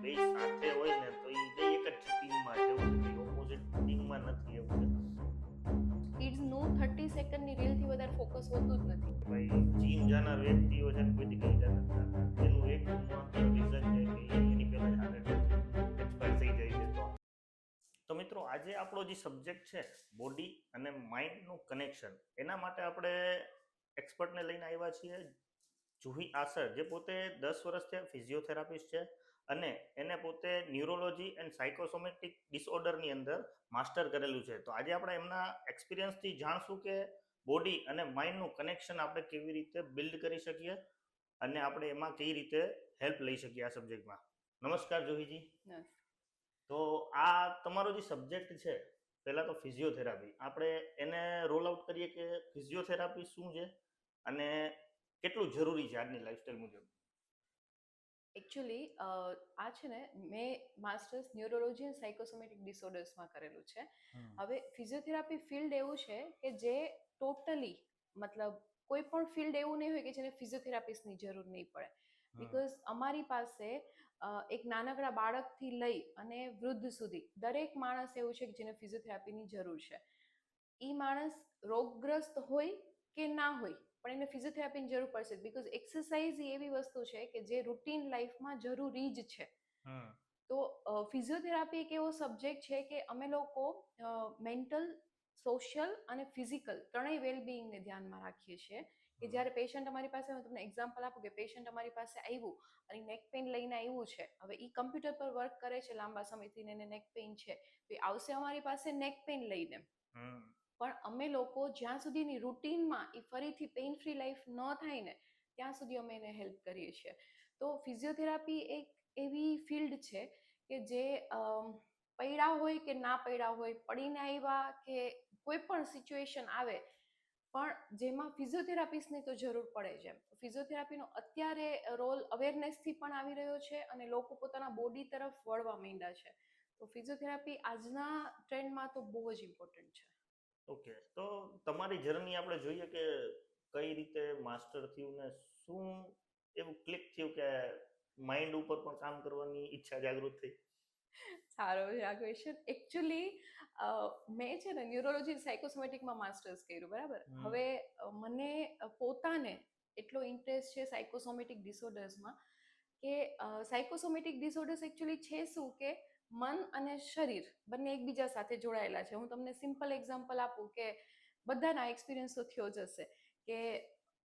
બે સાથે હોય ને તો એ બે એક જ ટીમમાં છે, એવું છે, ઓપોઝિટ ટીમમાં નથી, એવું છે. કિડ્સનું 30 સેકન્ડની રીલથી વધારે ફોકસ હોતું જ નથી. ભાઈ જીમ જાનાર વ્યક્તિઓ છે ને કોઈથી કઈ નથી થતા, એનું એક માત્ર રીઝન છે કે એની પહેલા જ હાર્ટ એક્સપાયર થઈ જાય છે. તો મિત્રો આજે આપણો જે સબ્જેક્ટ છે બોડી અને માઇન્ડનું કનેક્શન, એના માટે આપણે એક્સપર્ટને લઈને આવ્યા છીએ, જુહી આસર, જે પોતે 10 વર્ષથી ફિઝિયોથેરાપિસ્ટ છે અને એને પોતે ન્યુરોલોજી એન્ડ સાયકોસોમેટિક ડિસઓર્ડરની અંદર માસ્ટર કરેલું છે. તો આજે આપણે એમના એક્સપિરિયન્સથી જાણશું કે બોડી અને માઇન્ડનું કનેક્શન આપણે કેવી રીતે બિલ્ડ કરી શકીએ અને આપણે એમાં કઈ રીતે હેલ્પ લઈ શકીએ આ સબ્જેક્ટમાં. નમસ્કાર જુહીજી. તો આ તમારો જે સબ્જેક્ટ છે, પહેલા તો ફિઝિયોથેરાપી, આપણે એને રોલ આઉટ કરીએ કે ફિઝિયોથેરાપી શું છે અને કેટલું જરૂરી છે આજની લાઈફસ્ટાઈલ મુજબ. એકચ્યુઅલી આ છે ને, મેં માસ્ટર્સ ન્યુરોલોજી એન્ડ સાયકોસોમેટિક ડિસઓર્ડર્સમાં કરેલું છે. હવે ફિઝિયોથેરાપી ફિલ્ડ એવું છે કે જે ટોટલી, મતલબ કોઈ પણ ફિલ્ડ એવું નહીં હોય કે જેને ફિઝિયોથેરાપિસ્ટની જરૂર નહીં પડે. બિકોઝ અમારી પાસે એક નાનકડા બાળકથી લઈ અને વૃદ્ધ સુધી દરેક માણસ એવું છે કે જેને ફિઝિયોથેરાપીની જરૂર છે. એ માણસ રોગગ્રસ્ત હોય કે ના હોય, પણ એને ફિઝિયોથેરાપીની જરૂર પડશે, બિકોઝ એક્સરસાઇઝ એવી વસ્તુ છે કે જે રૂટીન લાઈફમાં જરૂરી જ છે. તો ફિઝિયોથેરાપી એક એવો સબ્જેક્ટ છે કે અમે લોકો મેન્ટલ, સોશિયલ અને ફિઝિકલ ત્રણેય વેલબિંગને ધ્યાનમાં રાખીએ છીએ. કે જ્યારે પેશન્ટ અમારી પાસે, હું તમને એક્ઝામ્પલ આપું કે પેશન્ટ અમારી પાસે આવ્યું અને નેક પેઇન લઈને આવ્યું છે, હવે એ કમ્પ્યુટર પર વર્ક કરે છે લાંબા સમયથી એને નેક પેઇન છે, તો એ આવશે અમારી પાસે નેક પેઇન લઈને. પણ અમે લોકો જ્યાં સુધીની રૂટીનમાં એ ફરીથી પેઇન ફ્રી લાઈફ ન થાય ને ત્યાં સુધી અમે એને હેલ્પ કરીએ છીએ. તો ફિઝિયોથેરાપી એક એવી ફિલ્ડ છે કે જે પડ્યા હોય કે ના પડ્યા હોય, પડીને આવ્યા કે કોઈ પણ સિચ્યુએશન આવે, પણ જેમાં ફિઝિયોથેરાપિસ્ટની તો જરૂર પડે છે. ફિઝિયોથેરાપીનો અત્યારે રોલ અવેરનેસથી પણ આવી રહ્યો છે અને લોકો પોતાના બોડી તરફ વળવા માંડ્યા છે. તો ફિઝિયોથેરાપી આજના ટ્રેન્ડમાં તો બહુ જ ઇમ્પોર્ટન્ટ છે. ઓકે, તો તમારી જર્ની આપણે જોઈએ કે કઈ રીતે માસ્ટર થયું ને શું એવું ક્લિક થયું કે માઇન્ડ ઉપર પણ કામ કરવાની ઈચ્છા જાગૃત થઈ? સારો છે આ ક્વેશ્ચન. એકચ્યુઅલી મેં છે ને ન્યુરોલોજી સાયકોસોમેટિકમાં માસ્ટર્સ કર્યું, બરાબર. હવે મને પોતાને એટલો ઇન્ટરેસ્ટ છે સાયકોસોમેટિક ડિસઓર્ડર્સમાં કે સાયકોસોમેટિક ડિસઓર્ડર્સ એકચ્યુઅલી છે શું કે મન અને શરીર બંને એકબીજા સાથે જોડાયેલા છે. હું તમને સિમ્પલ એક્ઝામ્પલ આપું કે બધાના એક્સપિરિયન્સ તો થયો જ હશે કે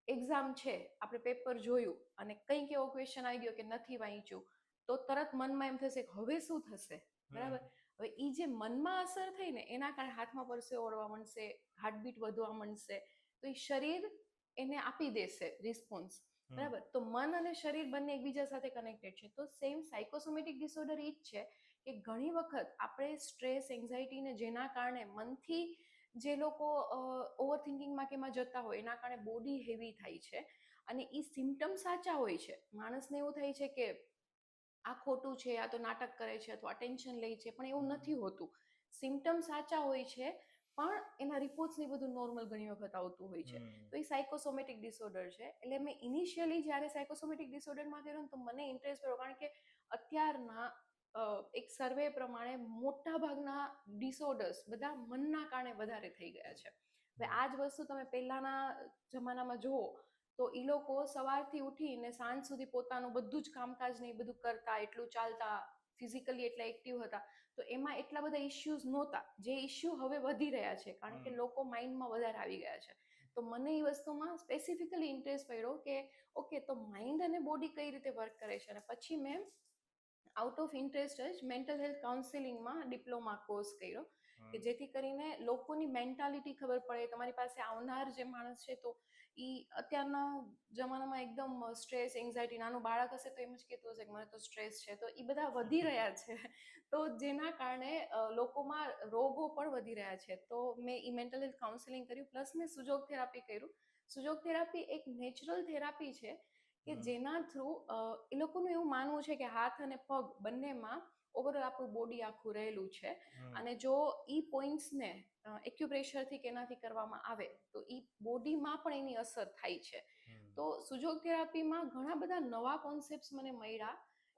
એક્ઝામ છે, આપણે પેપર જોયું અને કંઈક એવો ક્વેશ્ચન આવી ગયો કે નથી વાંચ્યું, તો તરત મનમાં એમ થશે કે હવે શું થશે, બરાબર. હવે એ જે મનમાં અસર થઈ ને એના કારણે હાથમાં પરસેવો વળવા માંડશે, હાર્ટબીટ વધવા માંડશે, તો એ શરીર એને આપી દેશે રિસ્પોન્સ, બરાબર. તો મન અને શરીર બંને એકબીજા સાથે કનેક્ટેડ છે. તો સેમ સાયકોસોમેટિક ડિસઓર્ડર એ જ છે કે ઘણી વખત આપણે સ્ટ્રેસ, એન્ઝાઇટીને જેના કારણે મનથી જે લોકો ઓવરથિંકિંગમાં કે એમાં જતા હોય એના કારણે બોડી હેવી થાય છે અને એ સિમ્ટમ સાચા હોય છે. માણસને એવું થાય છે કે આ ખોટું છે, આ તો નાટક કરે છે અથવા ટેન્શન લે છે, પણ એવું નથી હોતું. સિમ્ટમ સાચા હોય છે પણ એના રિપોર્ટ્સ ને બધું નોર્મલ ઘણી વખત આવતું હોય છે. તો એ સાયકોસોમેટિક ડિસઓર્ડર છે. એટલે મેં ઇનિશિયલી જ્યારે સાયકોસોમેટિક ડિસઓર્ડરમાં કર્યું તો મને ઇન્ટરેસ્ટ પડ્યો, કારણ કે અત્યારના એક સર્વે પ્રમાણે મોટા ભાગના ડિસઓર્ડર્સ બધા મનના કારણે વધારે થઈ ગયા છે. હવે આ જ વસ્તુ તમે પહેલાના જમાનામાં જુઓ તો એ લોકો સવારથી ઉઠીને સાંજ સુધી પોતાનું બધું જ કામકાજ ને એ બધું કરતા, એટલું ચાલતા, ફિઝિકલી એટલા એક્ટિવ હતા, તો એમાં એટલા બધા ઇશ્યુઝ નહોતા. જે ઇશ્યુ હવે વધી રહ્યા છે કારણ કે લોકો માઇન્ડમાં વધારે આવી ગયા છે. તો મને એ વસ્તુમાં સ્પેસિફિકલી ઇન્ટરેસ્ટ પડ્યો કે ઓકે, તો માઇન્ડ અને બોડી કઈ રીતે વર્ક કરે છે. અને પછી મેં આઉટ ઓફ ઇન્ટરેસ્ટ જ મેન્ટલ હેલ્થ કાઉન્સિલિંગમાં ડિપ્લોમા કોર્સ કર્યો કે જેથી કરીને લોકોની મેન્ટાલિટી ખબર પડે. તમારી પાસે આવનાર જે માણસ છે તો એ અત્યારના જમાનામાં એકદમ સ્ટ્રેસ, એન્ઝાઇટી, નાનું બાળક હશે તો એમ જ કહેતું હશે કે મને તો સ્ટ્રેસ છે, તો એ બધા વધી રહ્યા છે. તો જેના કારણે લોકોમાં રોગો પણ વધી રહ્યા છે. તો મેં એ મેન્ટલ હેલ્થ કાઉન્સિલિંગ કર્યું, પ્લસ મેં સુજોગ થેરાપી કર્યું. સુજોગ થેરાપી એક નેચરલ થેરાપી છે કે જેના થ્રુ એ લોકોનું એવું માનવું છે કે હાથ અને પગ બંનેમાં ઓવરઓલ આપણું બોડી આખું રહેલું છે અને જો ઈ પોઈન્ટ્સને એક્યુપ્રેશરથી કે એનાથી કરવામાં આવે તો ઈ બોડીમાં પણ એની અસર થાય છે. તો સુજોગ થેરાપીમાં ઘણા બધા નવા કોન્સેપ્ટ મને મળ્યા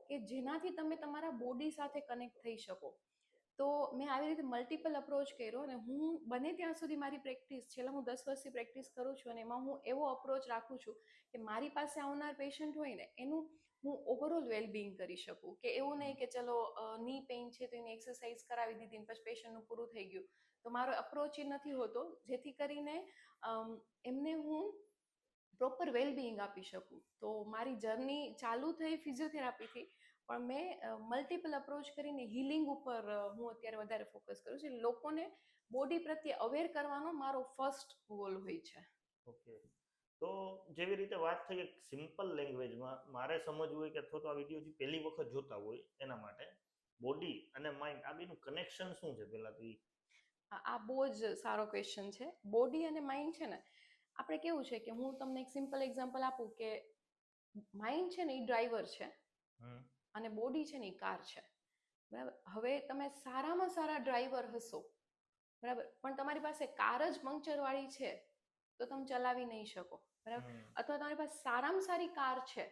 કે જેનાથી તમે તમારા બોડી સાથે કનેક્ટ થઈ શકો. તો મેં આવી રીતે મલ્ટિપલ અપ્રોચ કર્યો અને હું બને ત્યાં સુધી મારી પ્રેક્ટિસ છેલ્લા હું 10 વર્ષથી પ્રેક્ટિસ કરું છું અને એમાં હું એવો અપ્રોચ રાખું છું કે મારી પાસે આવનાર પેશન્ટ હોય ને એનું હું ઓવરઓલ વેલબિંગ કરી શકું, કે એવું નહીં કે ચલો ની પેઇન છે તો એની એક્સરસાઇઝ કરાવી દીધી ને પછી પેશન્ટનું પૂરું થઈ ગયું. તો મારો અપ્રોચ એ નથી હોતો જેથી કરીને એમને હું પ્રોપર વેલબિંગ આપી શકું. તો મારી જર્ની ચાલુ થઈ ફિઝિયોથેરાપીથી, પણ મેં મલ્ટિપલ અપ્રોચ કરીને હિલિંગ ઉપર હું અત્યારે વધારે ફોકસ કરું છું. લોકોને બોડી પ્રત્યે અવેર કરવાનો મારો ફર્સ્ટ ગોલ હોય છે. ઓકે, તો જેવી રીતે વાત થઈ એક સિમ્પલ લેંગ્વેજમાં મારે સમજવું હોય કે અથવા તો આ વિડીયો જે પહેલી વખત જોતા હોય એના માટે બોડી અને માઇન્ડ આ બેનું કનેક્શન શું છે પહેલા તો આ બહુ જ સારો ક્વેશ્ચન છે. બોડી અને માઇન્ડ છે ને, આપણે કેવું છે કે હું તમને એક સિમ્પલ એક્ઝામ્પલ આપું કે માઇન્ડ છે ને એ ડ્રાઈવર છે અને બોડી છે ને એ કાર છે, બરાબર. હવે તમે સારામાં સારા ડ્રાઈવર હશો, બરાબર, પણ તમારી પાસે કાર જ પંક્ચરવાળી છે તો તમે ચલાવી નહીં શકો, બરાબર. અથવા તમારી પાસે સારામાં સારી કાર છે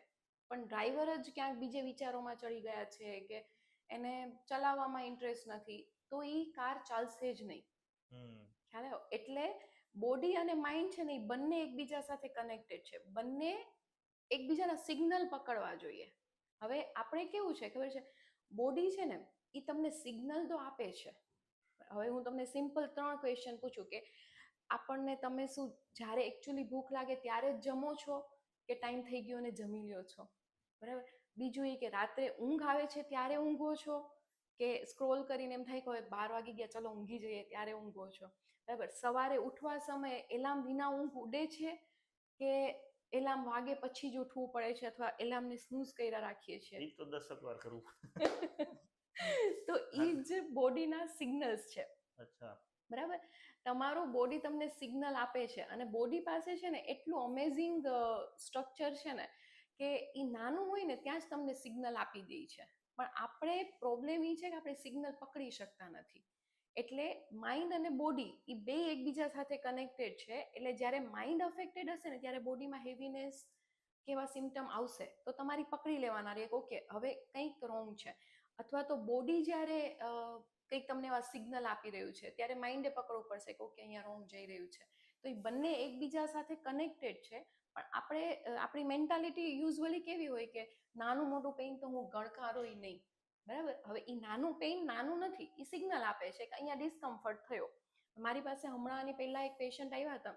પણ ડ્રાઈવર જ ક્યાંક બીજે વિચારોમાં ચડી ગયા છે કે એને ચલાવવામાં ઇન્ટરેસ્ટ નથી, તો એ કાર ચાલશે જ નહીં. ખ્યાલ આવ્યો? એટલે બોડી અને માઇન્ડ છે ને એ બંને એકબીજા સાથે કનેક્ટેડ છે. બંને એકબીજાના સિગ્નલ પકડવા જોઈએ. હવે આપણે કેવું છે ખબર છે, બોડી છે ને એ તમને સિગ્નલ તો આપે છે. હવે હું તમને સિમ્પલ 3 ક્વેશ્ચન પૂછું કે આપણને તમે શું જ્યારે એકચ્યુઅલી ભૂખ લાગે ત્યારે જ જમો છો કે ટાઈમ થઈ ગયો અને જમી લ્યો છો, બરાબર. બીજું એ કે રાત્રે ઊંઘ આવે છે ત્યારે ઊંઘો છો કે સ્ક્રોલ કરીને એમ થાય કે હવે 12 વાગી ગયા ચલો ઊંઘી જઈએ ત્યારે ઊંઘો છો, બરાબર. સવારે ઉઠવા સમયે એલાર્મ વિના ઊંઘ ઉડે છે કે એલાર્મ વાગે પછી જ ઉઠવું પડે છે અથવા એલાર્મને સ્નૂઝ કર્યા રાખીએ છીએ. એ તો 10 વાર કરવું. તો એ જ બોડીના સિગ્નલ્સ છે. અચ્છા, બરાબર. તમારું બોડી તમને સિગ્નલ આપે છે અને બોડી પાસે છે ને એટલું અમેઝિંગ સ્ટ્રક્ચર છે ને કે એ નાનું હોય ને ત્યાં જ તમને સિગ્નલ આપી દે છે. પણ આપણે પ્રોબ્લેમ એ છે કે આપણે સિગ્નલ પકડી શકતા નથી. એટલે માઇન્ડ અને બોડી એ બે એકબીજા સાથે કનેક્ટેડ છે. એટલે જ્યારે માઇન્ડ અફેક્ટેડ હશે ને ત્યારે બોડીમાં હેવીનેસ કેવા સિમ્ટમ આવશે તો તમારી પકડી લેવાના રે ઓકે હવે કંઈક રોંગ છે. અથવા તો બોડી જ્યારે કંઈક તમને એવા સિગ્નલ આપી રહ્યું છે ત્યારે માઇન્ડે પકડવું પડશે કે ઓકે અહીંયા રોંગ જઈ રહ્યું છે. તો એ બંને એકબીજા સાથે કનેક્ટેડ છે. પણ આપણે આપણી મેન્ટાલિટી યુઝ્યુઅલી કેવી હોય કે નાનું મોટું પેઇન તો હું ગણકારોય નહીં, બરાબર. હવે એ નાનું પેઇન નાનું નથી, એ સિગ્નલ આપે છે કે અહીંયા ડિસ્કમ્ફર્ટ થયો. મારી પાસે હમણાંની પહેલાં એક પેશન્ટ આવ્યા હતા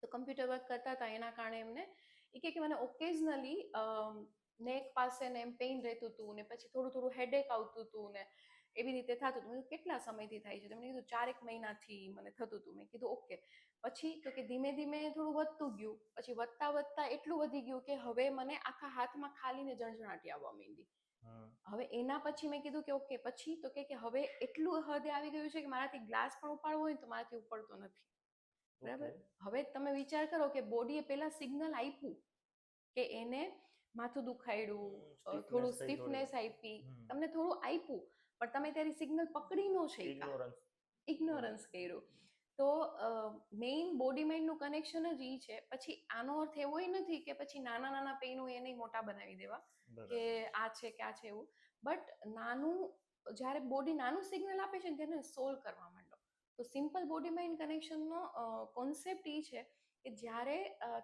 તો કમ્પ્યુટર વર્ક કરતા હતા એના કારણે એમને એ કે મને ઓકેઝનલી નેક પાસે ને એમ પેઇન રહેતું હતું ને પછી થોડું થોડું હેડેક આવતું હતું ને એવી રીતે થતું હતું. મેં કેટલા સમયથી થાય છે? તમને કીધું 4 મહિનાથી મને થતું હતું. મેં કીધું ઓકે. પછી તો કે ધીમે ધીમે થોડું વધતું ગયું, પછી વધતા વધતા એટલું વધી ગયું કે હવે મને આખા હાથમાં ખાલીને જણજણાટી આવવા માંડી. હવે એના પછી મેં કીધું કે ઓકે પછી તો કે હવે એટલું હદે આવી ગયું છે કે મારાથી ગ્લાસ પણ ઉપાડવો હોય તો મારાથી ઉપડતો નથી, બરાબર. હવે તમે વિચાર કરો કે બોડીએ પહેલા સિગ્નલ આપ્યું કે એને માથું દુખાયડું, થોડું સ્ટીફનેસ આપી, તમને થોડું આપ્યું, પણ તમે ત્યારે સિગ્નલ પકડી ન શક્યા, ઇગ્નોરન્સ કર્યું. તો મેઇન બોડી માઇન્ડનું કનેક્શન જ એ છે. પછી આનો અર્થ એવો નથી કે પછી નાના નાના પેઇન હોય એને મોટા બનાવી દેવા કે આ છે કે આ છે એવું. બટ નાનું જ્યારે બોડી નાનું સિગ્નલ આપે છે ને તેને સોલ્વ કરવા માંડો. તો સિમ્પલ બોડી માઇન્ડ કનેક્શનનો કોન્સેપ્ટ એ છે કે જ્યારે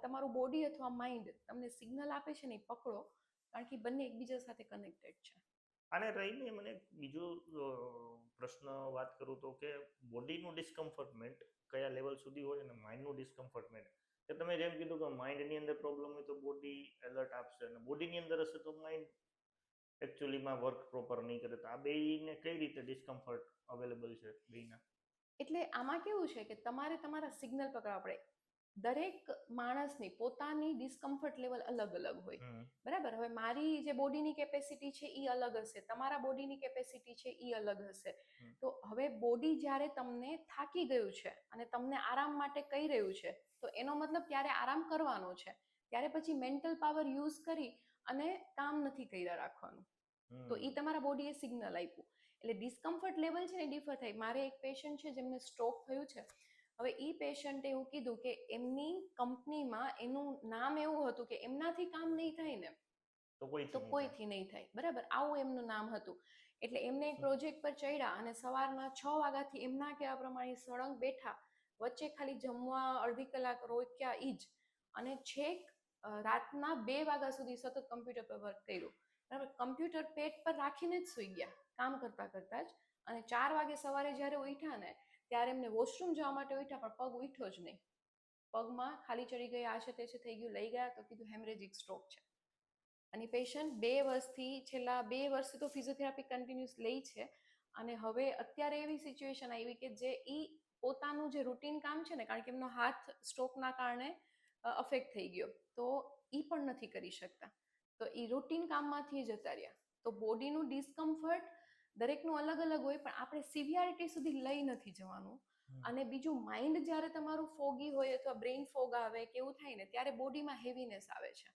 તમારું બોડી અથવા માઇન્ડ તમને સિગ્નલ આપે છે ને એ પકડો, કારણ કે બંને એકબીજા સાથે કનેક્ટેડ છે. આને રહીને મને બીજો પ્રશ્ન વાત કરું તો કે બોડીનું ડિસ્કમ્ફર્ટમેન્ટ કયા લેવલ સુધી હોય અને માઇન્ડનું ડિસ્કમ્ફર્ટમેન્ટ, કે તમે જેમ કીધું કે માઇન્ડની અંદર પ્રોબ્લેમ હોય તો બોડી એલર્ટ આપશે અને બોડીની અંદર હશે તો માઇન્ડ એકચ્યુઅલીમાં વર્ક પ્રોપર નહીં કરે. તો આ બેયને કઈ રીતે ડિસ્કમ્ફર્ટ અવેલેબલ છે બેયના? એટલે આમાં કેવું છે કે તમારે તમારા સિગ્નલ પકડવા પડે. દરેક માણસની પોતાની ડિસ્કમ્ફર્ટ લેવલ અલગ અલગ હોય, બરાબર. હવે મારી જે બોડીની કેપેસિટી છે એ અલગ હશે, તમારા બોડીની કેપેસિટી છે એ અલગ હશે. તો હવે બોડી જ્યારે તમને થાકી ગયું છે અને તમને આરામ માટે કહી રહ્યું છે તો એનો મતલબ ત્યારે આરામ કરવાનો છે. ત્યારે પછી મેન્ટલ પાવર યુઝ કરી અને કામ નથી કર્યા રાખવાનું. તો એ તમારા બોડીએ સિગ્નલ આપ્યું. એટલે ડિસ્કમ્ફર્ટ લેવલ છે ને ડિફર થાય. મારે એક પેશન્ટ છે જેમને સ્ટ્રોક થયું છે. હવે એ પેશન્ટે એવું કીધું કે એમની કંપનીમાં એનું નામ એવું હતું કે એમનાથી કામ નહીં થાય ને તો કોઈથી તો નહીં થાય. કોઈથી નહીં થાય, બરાબર. આવું એમનું નામ હતું. એટલે એમને એક પ્રોજેક્ટ પર ચડ્યા અને સવારના 6 વાગ્યાથી એમના કહેવા પ્રમાણે સળંગ બેઠા, વચ્ચે ખાલી જમવા અડધી કલાક રોક્યા ઈ જ, અને છેક રાતના 2 વાગ્યા સુધી સતત કમ્પ્યુટર પર વર્ક કર્યું, બરાબર. કમ્પ્યુટર પેટ પર રાખીને જ સૂઈ ગયા કામ કરતા કરતા જ. અને 4 વાગે સવારે જ્યારે ઉઠ્યા ને ત્યારે એમને વોશરૂમ જવા માટે ઉઠ્યા, પણ પગ ઉઠ્યો જ નહીં. પગમાં ખાલી ચડી ગયા, આ છે તે છે થઈ ગયું, લઈ ગયા તો કીધું હેમરેજિક સ્ટ્રોક છે. અને પેશન્ટ 2 વર્ષથી, છેલ્લા 2 વર્ષથી તો ફિઝિયોથેરાપી કન્ટિન્યુઅસ લઈ છે. અને હવે અત્યારે એવી સિચ્યુએશન આવી કે જે ઈ પોતાનું જે રૂટીન કામ છે ને, કારણ કે એમનો હાથ સ્ટ્રોકના કારણે અફેક્ટ થઈ ગયો, તો ઈ પણ નથી કરી શકતા. તો ઈ રૂટીન કામમાંથી જતા રહ્યા. તો બોડીનું ડિસ્કમ્ફર્ટ દરેકનું અલગ અલગ હોય, પણ આપણે સિવિયારિટી સુધી લઈ નથી જવાનું. અને બીજું, માઇન્ડ જ્યારે તમારું ફોગી હોય અથવા બ્રેઇન ફોગ આવે કે એવું થાય ને, ત્યારે બોડીમાં હેવીનેસ આવે છે.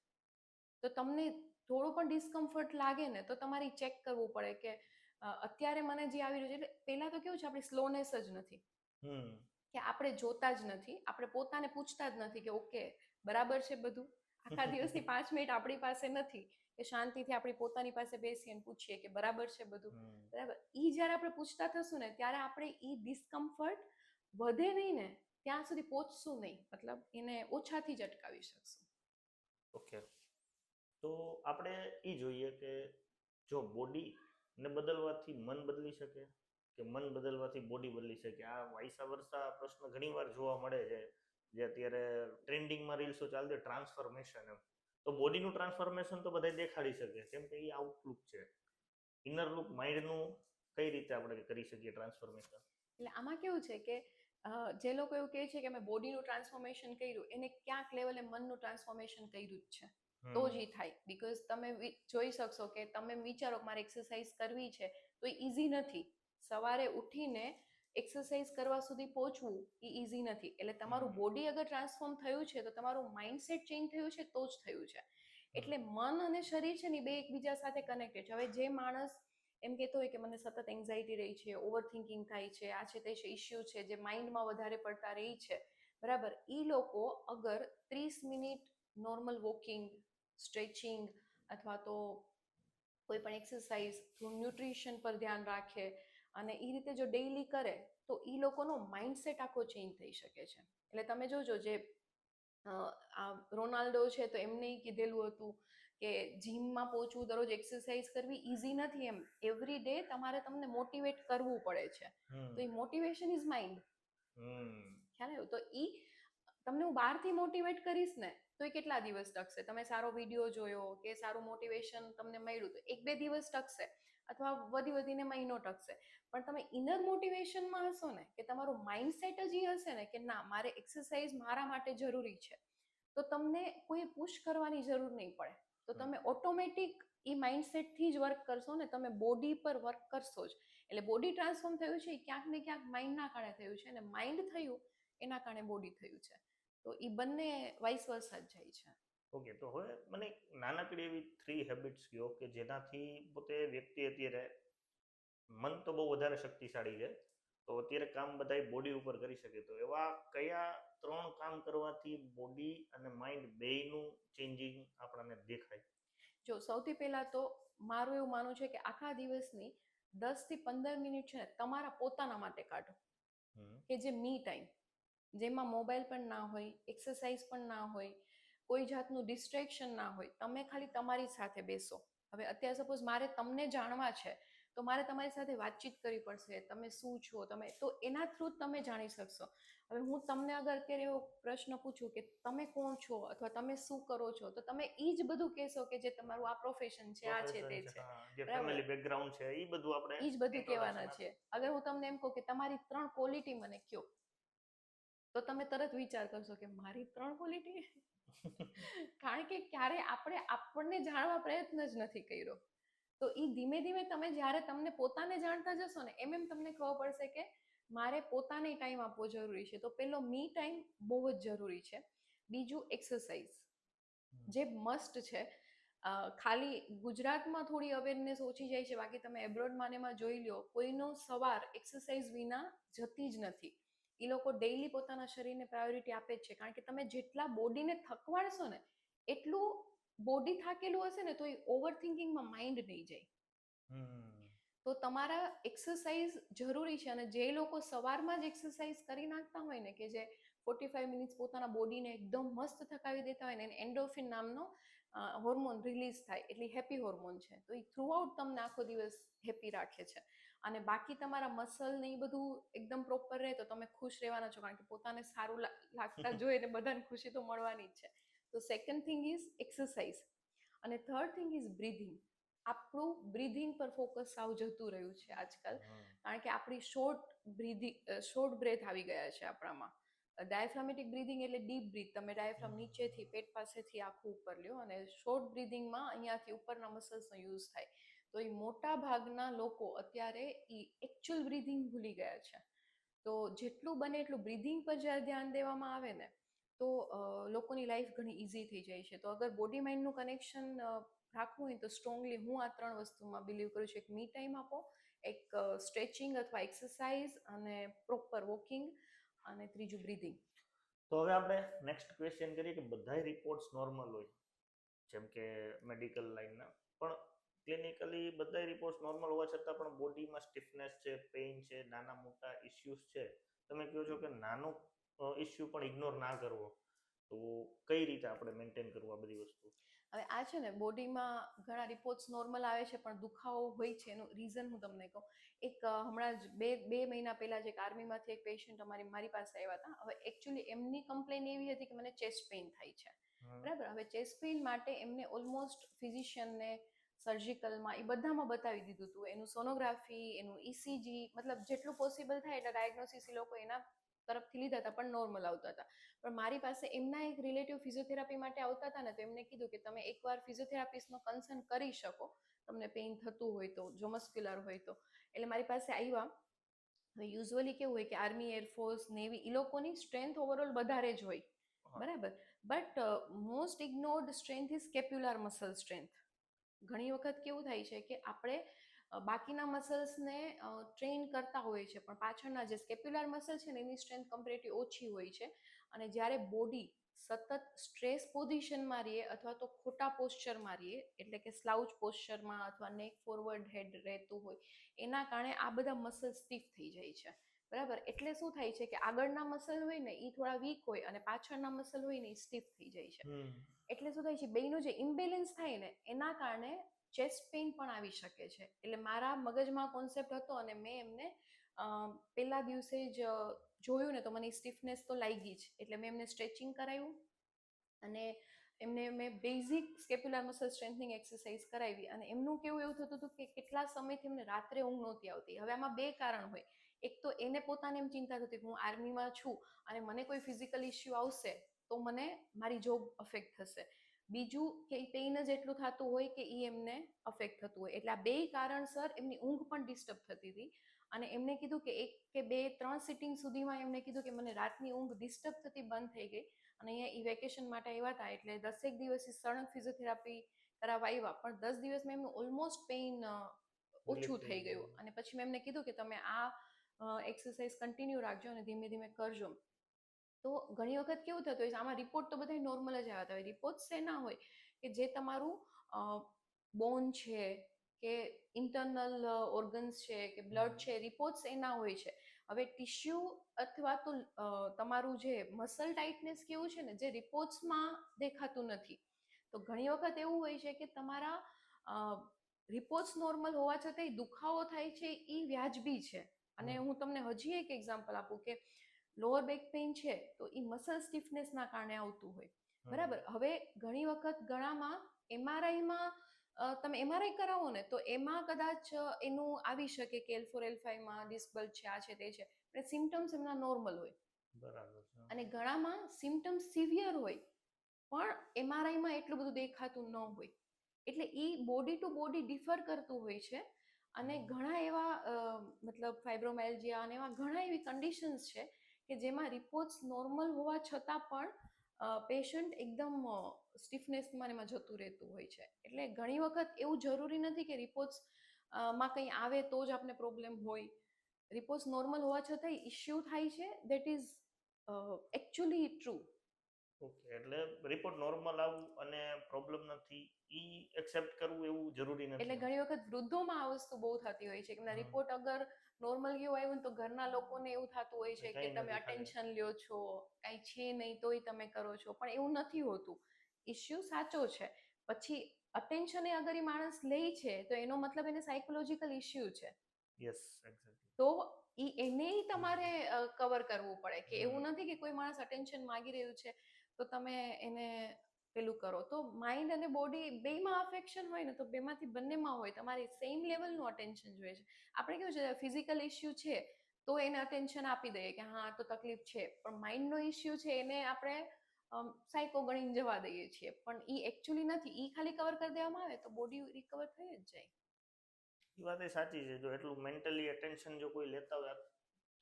તો તમને થોડું પણ ડિસ્કમ્ફર્ટ લાગે ને તો તમારે ચેક કરવું પડે કે અત્યારે મને જે આવી રહ્યું છે. એટલે પહેલા તો કેવું છે, આપણી સ્લોનેસ જ નથી, કે આપણે જોતા જ નથી, આપણે પોતાને પૂછતા જ નથી કે ઓકે બરાબર છે બધું. આખા દિવસની 5 મિનિટ આપણી પાસે નથી કે શાંતિથી આપણી પોતાની પાસે બેસી અને પૂછીએ કે બરાબર છે બધું, બરાબર. ઈ જ્યારે આપણે પૂછતા થશું ને ત્યારે આપણે ઈ ડિસ્કમ્ફર્ટ વધે નહીં ને ત્યાં સુધી પહોંચશું નહીં, મતલબ એને ઓછાથી જ અટકાવી શકશું. ઓકે, તો આપણે એ જોઈએ કે જો બોડી ને બદલવાથી મન બદલી શકે કે મન બદલવાથી બોડી બદલી શકે. આ વાયસા વર્ષા પ્રશ્ન ઘણીવાર જોવા મળે છે, જે અત્યારે ટ્રેન્ડિંગમાં રીલ્સો ચાલતી, ટ્રાન્સફોર્મેશન એમ. તો બોડીનું ટ્રાન્સફોર્મેશન તો બધા દેખાડી શકે, કેમ કે એ આઉટલુક છે. ઇનર લુક માઇન્ડનું કઈ રીતે આપણે કરી શકીએ ટ્રાન્સફોર્મેશન? એટલે આમાં કેવું છે કે જે લોકો એવું કહે છે કે અમે બોડીનું ટ્રાન્સફોર્મેશન કર્યું, એને ક્યાંક લેવલે મનનું ટ્રાન્સફોર્મેશન કર્યું જ છે, તો જ એ થાય. બિકોઝ તમે જોઈ શકશો કે તમે વિચારો કે મારે એક્સરસાઇઝ કરવી છે, તો એ ઇઝી નથી. સવારે ઉઠીને એક્સરસાઇઝ કરવા સુધી પહોંચવું એ ઇઝી નથી. એટલે તમારું બોડી અગર ટ્રાન્સફોર્મ થયું છે તો તમારું માઇન્ડસેટ ચેન્જ થયું છે તો જ થયું છે. એટલે મન અને શરીર છે ને બે એકબીજા સાથે કનેક્ટેડ છે. હવે જે માણસ એમ કહેતો હોય કે મને સતત એન્ઝાઇટી રહી છે, ઓવર થિંકિંગ થાય છે, આ છે તે છે, ઇશ્યુ છે, જે માઇન્ડમાં વધારે પડતા રહી છે, બરાબર, એ લોકો અગર 30 મિનિટ નોર્મલ વોકિંગ, સ્ટ્રેચિંગ અથવા તો કોઈ પણ એક્સરસાઇઝ, ન્યુટ્રિશન પર ધ્યાન રાખે અને એ રીતે જો ડેઈલી કરે તો એ લોકોનો માઇન્ડસેટ આખો ચેન્જ થઈ શકે છે. એટલે તમે જોજો, જે આ રોનાલ્ડો છે તો એમને કીધેલું હતું કે જીમમાં પહોંચવું, દરરોજ એક્સરસાઇઝ કરવી ઇઝી નથી. એમ એવરી ડે તમારે તમને મોટિવેટ કરવું પડે છે. તો એ મોટિવેશન ઇઝ માઇન્ડ. ખ્યાલ આવ્યો? તો એ તમને હું બહારથી મોટિવેટ કરીશ ને તો એ કેટલા દિવસ ટકશે? તમે સારો વિડીયો જોયો કે સારું મોટિવેશન તમને મળ્યું તો 1-2 દિવસ ટકશે, અથવા વધી વધીને મહિનો ટકશે. પણ તમે ઇનર મોટિવેશનમાં હશો ને, કે તમારું માઇન્ડસેટ જ એ હશે ને કે ના, મારે એક્સરસાઇઝ મારા માટે જરૂરી છે, તો તમને કોઈ પુશ કરવાની જરૂર નહીં પડે. તો તમે ઓટોમેટિક એ માઇન્ડસેટથી જ વર્ક કરશો ને, તમે બોડી પર વર્ક કરશો જ. એટલે બોડી ટ્રાન્સફોર્મ થયું છે એ ક્યાંક ને ક્યાંક માઇન્ડના કારણે થયું છે, અને માઇન્ડ થયું એના કારણે બોડી થયું છે. તો એ બંને વાઇસ વર્સા જ જાય છે. ઓકે, તો હવે મને નાનકડી એવી 3 હેબિટ્સ કહો કે જેનાથી પોતે વ્યક્તિ અત્યારે, મન તો બહુ વધારે શક્તિશાળી છે, તો અત્યારે કામ બધાય બોડી ઉપર કરી શકે, તો એવા કયા 3 કામ કરવાથી બોડી અને માઇન્ડ બેયનું ચેન્જિંગ આપણને દેખાય? જો સૌથી પહેલા તો મારું એવું માનવું છે કે આખા દિવસની 10 થી 15 મિનિટ છે ને તમારા પોતાના માટે કાઢો, કે જે મી ટાઈમ, જેમાં મોબાઈલ પણ ના હોય, એક્સરસાઇઝ પણ ના હોય, કોઈ જાતનું ડિસ્ટ્રેક્શન ના હોય, તમે ખાલી તમારી સાથે બેસો. હવે અત્યારે સપોઝ મારે તમને જાણવા છે તો મારે તમારી સાથે વાતચીત કરવી પડશે, તમે શું છો, તમે તો એના થ્રુ જ તમે જાણી શકશો. હવે હું તમને અગર અત્યારે એવો પ્રશ્ન પૂછું કે તમે કોણ છો અથવા તમે શું કરો છો, તો તમે એ જ બધું કહેશો કે જે તમારું આ પ્રોફેશન છે, આ છે તે છે, જે ફેમિલી બેકગ્રાઉન્ડ છે, એ બધું આપણે એ જ બધું કહેવાના છે. અગર હું તમને એમ કહું કે તમારી 3 ક્વોલિટી મને કહો, તો તમે તરત વિચાર કરશો કે મારી 3 ક્વોલિટી. કારણ કે ક્યારે આપણે આપણને જાણવા પ્રયત્ન જ નથી કર્યો. તો એ ધીમે ધીમે તમે જ્યારે તમને પોતાને જાણતા જશો ને, એમ એમ તમને ખબર પડશે કે મારે પોતાને ટાઈમ આપવો જરૂરી છે. તો પેલો મી ટાઈમ બહુ જ જરૂરી છે. બીજું એક્સરસાઇઝ, જે મસ્ટ છે. ખાલી ગુજરાતમાં થોડી અવેરનેસ ઓછી જાય છે, બાકી તમે એબ્રોડમાં ને એમાં જોઈ લો, કોઈનો સવાર એક્સરસાઇઝ વિના જતી જ નથી. એ લોકો ડેઈલી પોતાના શરીરને પ્રાયોરિટી આપે જ છે, કારણ કે તમે જેટલા બોડીને થકવાડશો ને એટલું બોડી થાકેલું હશે ને તો એ ઓવર થિંકિંગમાં માઇન્ડ નહીં જાય. હમ તો તમારા એક્સરસાઇઝ જરૂરી છે. અને જે લોકો સવારમાં જ એક્સરસાઇઝ કરી નાખતા હોય ને, કે જે 45 મિનિટ્સ પોતાના બોડીને એકદમ મસ્ત થકાવી દેતા હોય ને, એને એન્ડોર્ફિન નામનો હોર્મોન રિલીઝ થાય, એટલે હેપી હોર્મોન છે. તો એ થ્રુઆઉટ તમને આખો દિવસ હેપી રાખે છે. અને બાકી તમારા મસલ ને એ બધું એકદમ પ્રોપર રહે તો તમે ખુશ રહેવાના છો, કારણ કે પોતાને સારું લાગતા જોઈએ એટલે બધાને ખુશી તો મળવાની જ છે. તો સેકન્ડ થિંગ ઇઝ એક્સરસાઇઝ. અને થર્ડ થિંગ ઇઝ બ્રીધિંગ. આપણું બ્રીધિંગ પર ફોકસ સાવ જતું રહ્યું છે આજકાલ, કારણ કે આપણી શોર્ટ બ્રેથ આવી ગયા છે આપણામાં. ડાયફ્રામેટિક બ્રીધિંગ એટલે ડીપ બ્રીથ. તમે ડાયફ્રામ નીચેથી પેટ પાસેથી આખું ઉપર લ્યો, અને શોર્ટ બ્રીધિંગમાં અહીંયાથી ઉપરના મસલ્સનો યુઝ થાય. તો એ મોટા ભાગના લોકો અત્યારે એ એકચ્યુઅલ બ્રીધિંગ ભૂલી ગયા છે. તો જેટલું બને એટલું બ્રીધિંગ પર જ્યારે ધ્યાન દેવામાં આવે ને, તો લોકોની લાઈફ ઘણી ઇઝી થઈ જાય છે. તો અગર બોડી માઇન્ડનું કનેક્શન રાખવું હોય તો સ્ટ્રોંગલી હું આ 3 વસ્તુમાં બિલીવ કરું છું. એક મી ટાઈમ આપો, એક સ્ટ્રેચિંગ અથવા એક્સરસાઇઝ, અને પ્રોપર વોકિંગ, અને ત્રીજું બ્રીધિંગ. તો હવે આપણે નેક્સ્ટ ક્વેશ્ચન કરીએ કે બધાય રિપોર્ટ્સ નોર્મલ હોય, જેમ કે મેડિકલ લાઈનના, પણ ક્લિનિકલી બધાય રિપોર્ટ્સ નોર્મલ હોવા છતાં પણ બોડીમાં સ્ટીફનેસ છે, પેઇન છે, નાના મોટા ઇશ્યુઝ છે. તમે કહો છો કે નાનો ઇશ્યુ પણ ઇગ્નોર ના કરવો, તો કઈ રીતે આપણે મેન્ટેન કરવું આ બધી વસ્તુ? હવે આ છે ને, બોડીમાં ઘણા રિપોર્ટ્સ નોર્મલ આવે છે પણ દુખાવો હોય છે. એનું રીઝન હું તમને કહું. હમણાં જ બે મહિના પહેલા જ એક આર્મીમાંથી એક પેશન્ટ મારી પાસે આવ્યા હતા. હવે એકચ્યુઅલી એમની કમ્પ્લેન એવી હતી કે મને ચેસ્ટ પેઇન થાય છે, બરાબર. હવે ચેસ્ટ પેઇન માટે એમને ઓલમોસ્ટ ફિઝિશિયનને, સર્જિકલમાં, એ બધામાં બતાવી દીધું હતું. એનું સોનોગ્રાફી, એનું ઇસીજી, મતલબ જેટલું પોસિબલ થાય એટલે ડાયગ્નોસિસ એ લોકો એના તરફથી લીધા હતા, પણ નોર્મલ આવતા હતા. પણ મારી પાસે એમના એક રિલેટિવ ફિઝિયોથેરાપી માટે આવતા હતા ને, તો એમને કીધું કે તમે એકવાર ફિઝિયોથેરાપિસ્ટનો કન્સર્ન કરી શકો, તમને પેઇન થતું હોય તો, જો મસ્ક્યુલર હોય તો. એટલે મારી પાસે આવ્યા. હવે યુઝ્યુઅલી કેવું હોય કે આર્મી, એરફોર્સ, નેવી, એ લોકોની સ્ટ્રેન્થ ઓવરઓલ વધારે જ હોય, બરાબર. But most ignored strength is scapular muscle strength. ઘણી વખત કેવું થાય છે કે આપણે બાકીના મસલ્સને ટ્રેન કરતા હોય છે, પણ પાછળના જે સ્કેપ્યુલર મસલ છે ને, એની સ્ટ્રેન્થ કમ્પેરેટિવ ઓછી હોય છે. અને જ્યારે બોડી સતત સ્ટ્રેસ પોઝિશનમાં રહીએ અથવા તો ખોટા પોસ્ચરમાં રહીએ, એટલે કે સ્લાઉચ પોસ્ચરમાં અથવા નેક ફોરવર્ડ હેડ રહેતું હોય, એના કારણે આ બધા મસલ સ્ટીફ થઈ જાય છે, બરાબર. એટલે શું થાય છે કે આગળના મસલ હોય ને એ થોડા વીક હોય, અને પાછળના મસલ હોય ને એ સ્ટીફ થઈ જાય છે. એટલે શું થાય છે, બેયનું જે ઇમ્બેલેન્સ થાય ને, એના કારણે ચેસ્ટ પેઇન પણ આવી શકે છે. એટલે મારા મગજમાં કોન્સેપ્ટ હતો, અને મેં એમને પહેલા દિવસે જ જોયું ને, તો મને સ્ટીફનેસ તો લાગી જ. એટલે મેં એમને સ્ટ્રેચિંગ કરાવ્યું, અને એમને મેં બેઝિક સ્કેપ્યુલર મસલ સ્ટ્રેન્થનિંગ એક્સરસાઇઝ કરાવી. અને એમનું કેવું એવું થતું હતું કે કેટલા સમયથી એમને રાત્રે ઊંઘ નહોતી આવતી. હવે આમાં બે કારણ હોય. એક તો એને પોતાને એમ ચિંતા થતી કે હું આર્મીમાં છું અને મને કોઈ ફિઝિકલ ઇસ્યુ આવશે તો મને મારી જોબ અફેક્ટ થશે. બીજું કે એ પેઇન જ એટલું થતું હોય કે એ એમને અફેક્ટ થતું હોય. એટલે આ બે કારણસર એમની ઊંઘ પણ ડિસ્ટર્બ થતી હતી. અને એમને કીધું કે 1 કે 2 3 સિટિંગ સુધીમાં એમને કીધું કે મને રાતની ઊંઘ ડિસ્ટર્બ થતી બંધ થઈ ગઈ. અને અહીંયા એ વેકેશન માટે આવ્યા હતા, એટલે 10 દિવસ સળંગ ફિઝિયોથેરાપી કરાવવા આવ્યા. પણ 10 દિવસમાં એમનું ઓલમોસ્ટ પેઇન ઓછું થઈ ગયું. અને પછી મેં એમને કીધું કે તમે આ એક્સરસાઇઝ કન્ટિન્યુ રાખજો અને ધીમે ધીમે કરજો. તો ઘણી વખત કેવું થતું હોય છે, આમાં રિપોર્ટ તો બધા નોર્મલ જ આવ્યા હતા. રિપોર્ટ્સ એના હોય કે જે તમારું બોન છે કે ઇન્ટરનલ ઓર્ગન્સ છે કે બ્લડ છે, રિપોર્ટ્સ એના હોય છે. હવે ટિશ્યુ અથવા તો તમારું જે મસલ ટાઇટનેસ કેવું છે ને, જે રિપોર્ટ્સમાં દેખાતું નથી. તો ઘણી વખત એવું હોય છે કે તમારા રિપોર્ટ્સ નોર્મલ હોવા છતાંય દુખાવો થાય છે, એ વ્યાજબી છે. અને હું તમને હજી એક એક્ઝામ્પલ આપું કે લોઅર બેક પેઇન છે તો એ મસલ સ્ટીફનેસના કારણે આવતું હોય, બરાબર. હવે ઘણી વખત ગળામાં એમઆરઆઈમાં તમે એમઆરઆઈ કરાવો ને, તો એમાં કદાચ એનું આવી શકે કે L4 L5માં ડિસ્બલ્જ છે, આ છે તે છે, પણ સિમ્ટમ્સ એમના નોર્મલ હોય. બરાબર છે. અને ઘણામાં સિમ્ટમ્સ સિવિયર હોય પણ એમઆરઆઈમાં એટલું બધું દેખાતું ન હોય. એટલે એ બોડી ટુ બોડી ડિફર કરતું હોય છે. અને ઘણા એવા મતલબ ફાઇબ્રોમાઇલ્જિયા અને એવા ઘણા એવી કન્ડિશન્સ છે કે જેમાં રિપોર્ટ્સ નોર્મલ હોવા છતાં પણ પેશન્ટ એકદમ સ્ટીફનેસમાં એમાં જતું રહેતું હોય છે. એટલે ઘણી વખત એવું જરૂરી નથી કે રિપોર્ટ્સ માં કંઈ આવે તો જ આપણે પ્રોબ્લેમ હોય. રિપોર્ટ્સ નોર્મલ હોવા છતાંય ઇશ્યુ થાય છે, that is actually true. Okay, એટલે રિપોર્ટ નોર્મલ આવવું અને પ્રોબ્લેમ નથી ઈ એક્સેપ્ટ કરવું એવું જરૂરી એટલે નથી. ઘણી વખત વૃદ્ધોમાં આ વસ્તુ બહુ થતી હોય છે કે એમના હમ. રિપોર્ટ અગર નોર્મલ કેવું આવ્યું ને તો ઘરના લોકોને એવું થતું હોય છે કે કંઈ તમે નથી, ખાલી અટેન્શન લ્યો છો, કાંઈ છે નહીં તોય તમે કરો છો, પણ એવું નથી હોતું. ઇશ્યુ સાચો છે. પછી અટેન્શન એ અગર એ માણસ લે છે તો એનો મતલબ એને સાયકોલોજીકલ ઇશ્યુ છે. Yes, exactly. તો એને તમારે કવર કરવું પડે કે હમ. એવું નથી કે કોઈ માણસ અટેન્શન માંગી રહ્યું છે તો તમે એને પેલું કરો. તો માઇન્ડ અને બોડી બેમાં અફેક્શન હોય ને તો બેમાંથી બંનેમાં હોય, તમારે સેમ લેવલનું અટેન્શન જોઈએ છે. આપણે કેવું છે ફિઝિકલ ઇશ્યુ છે તો એને અટેન્શન આપી દઈએ કે હા તો તકલીફ છે, પણ માઇન્ડનો ઇશ્યુ છે એને આપણે સાયકો ગણીને જવા દઈએ છીએ, પણ એ એકચ્યુઅલી નથી. એ ખાલી કવર કરી દેવામાં આવે તો બોડી રિકવર થઈ જ જાય. એ વાત એ સાચી છે. જો એટલું મેન્ટલી અટેન્શન જો કોઈ લેતા હોય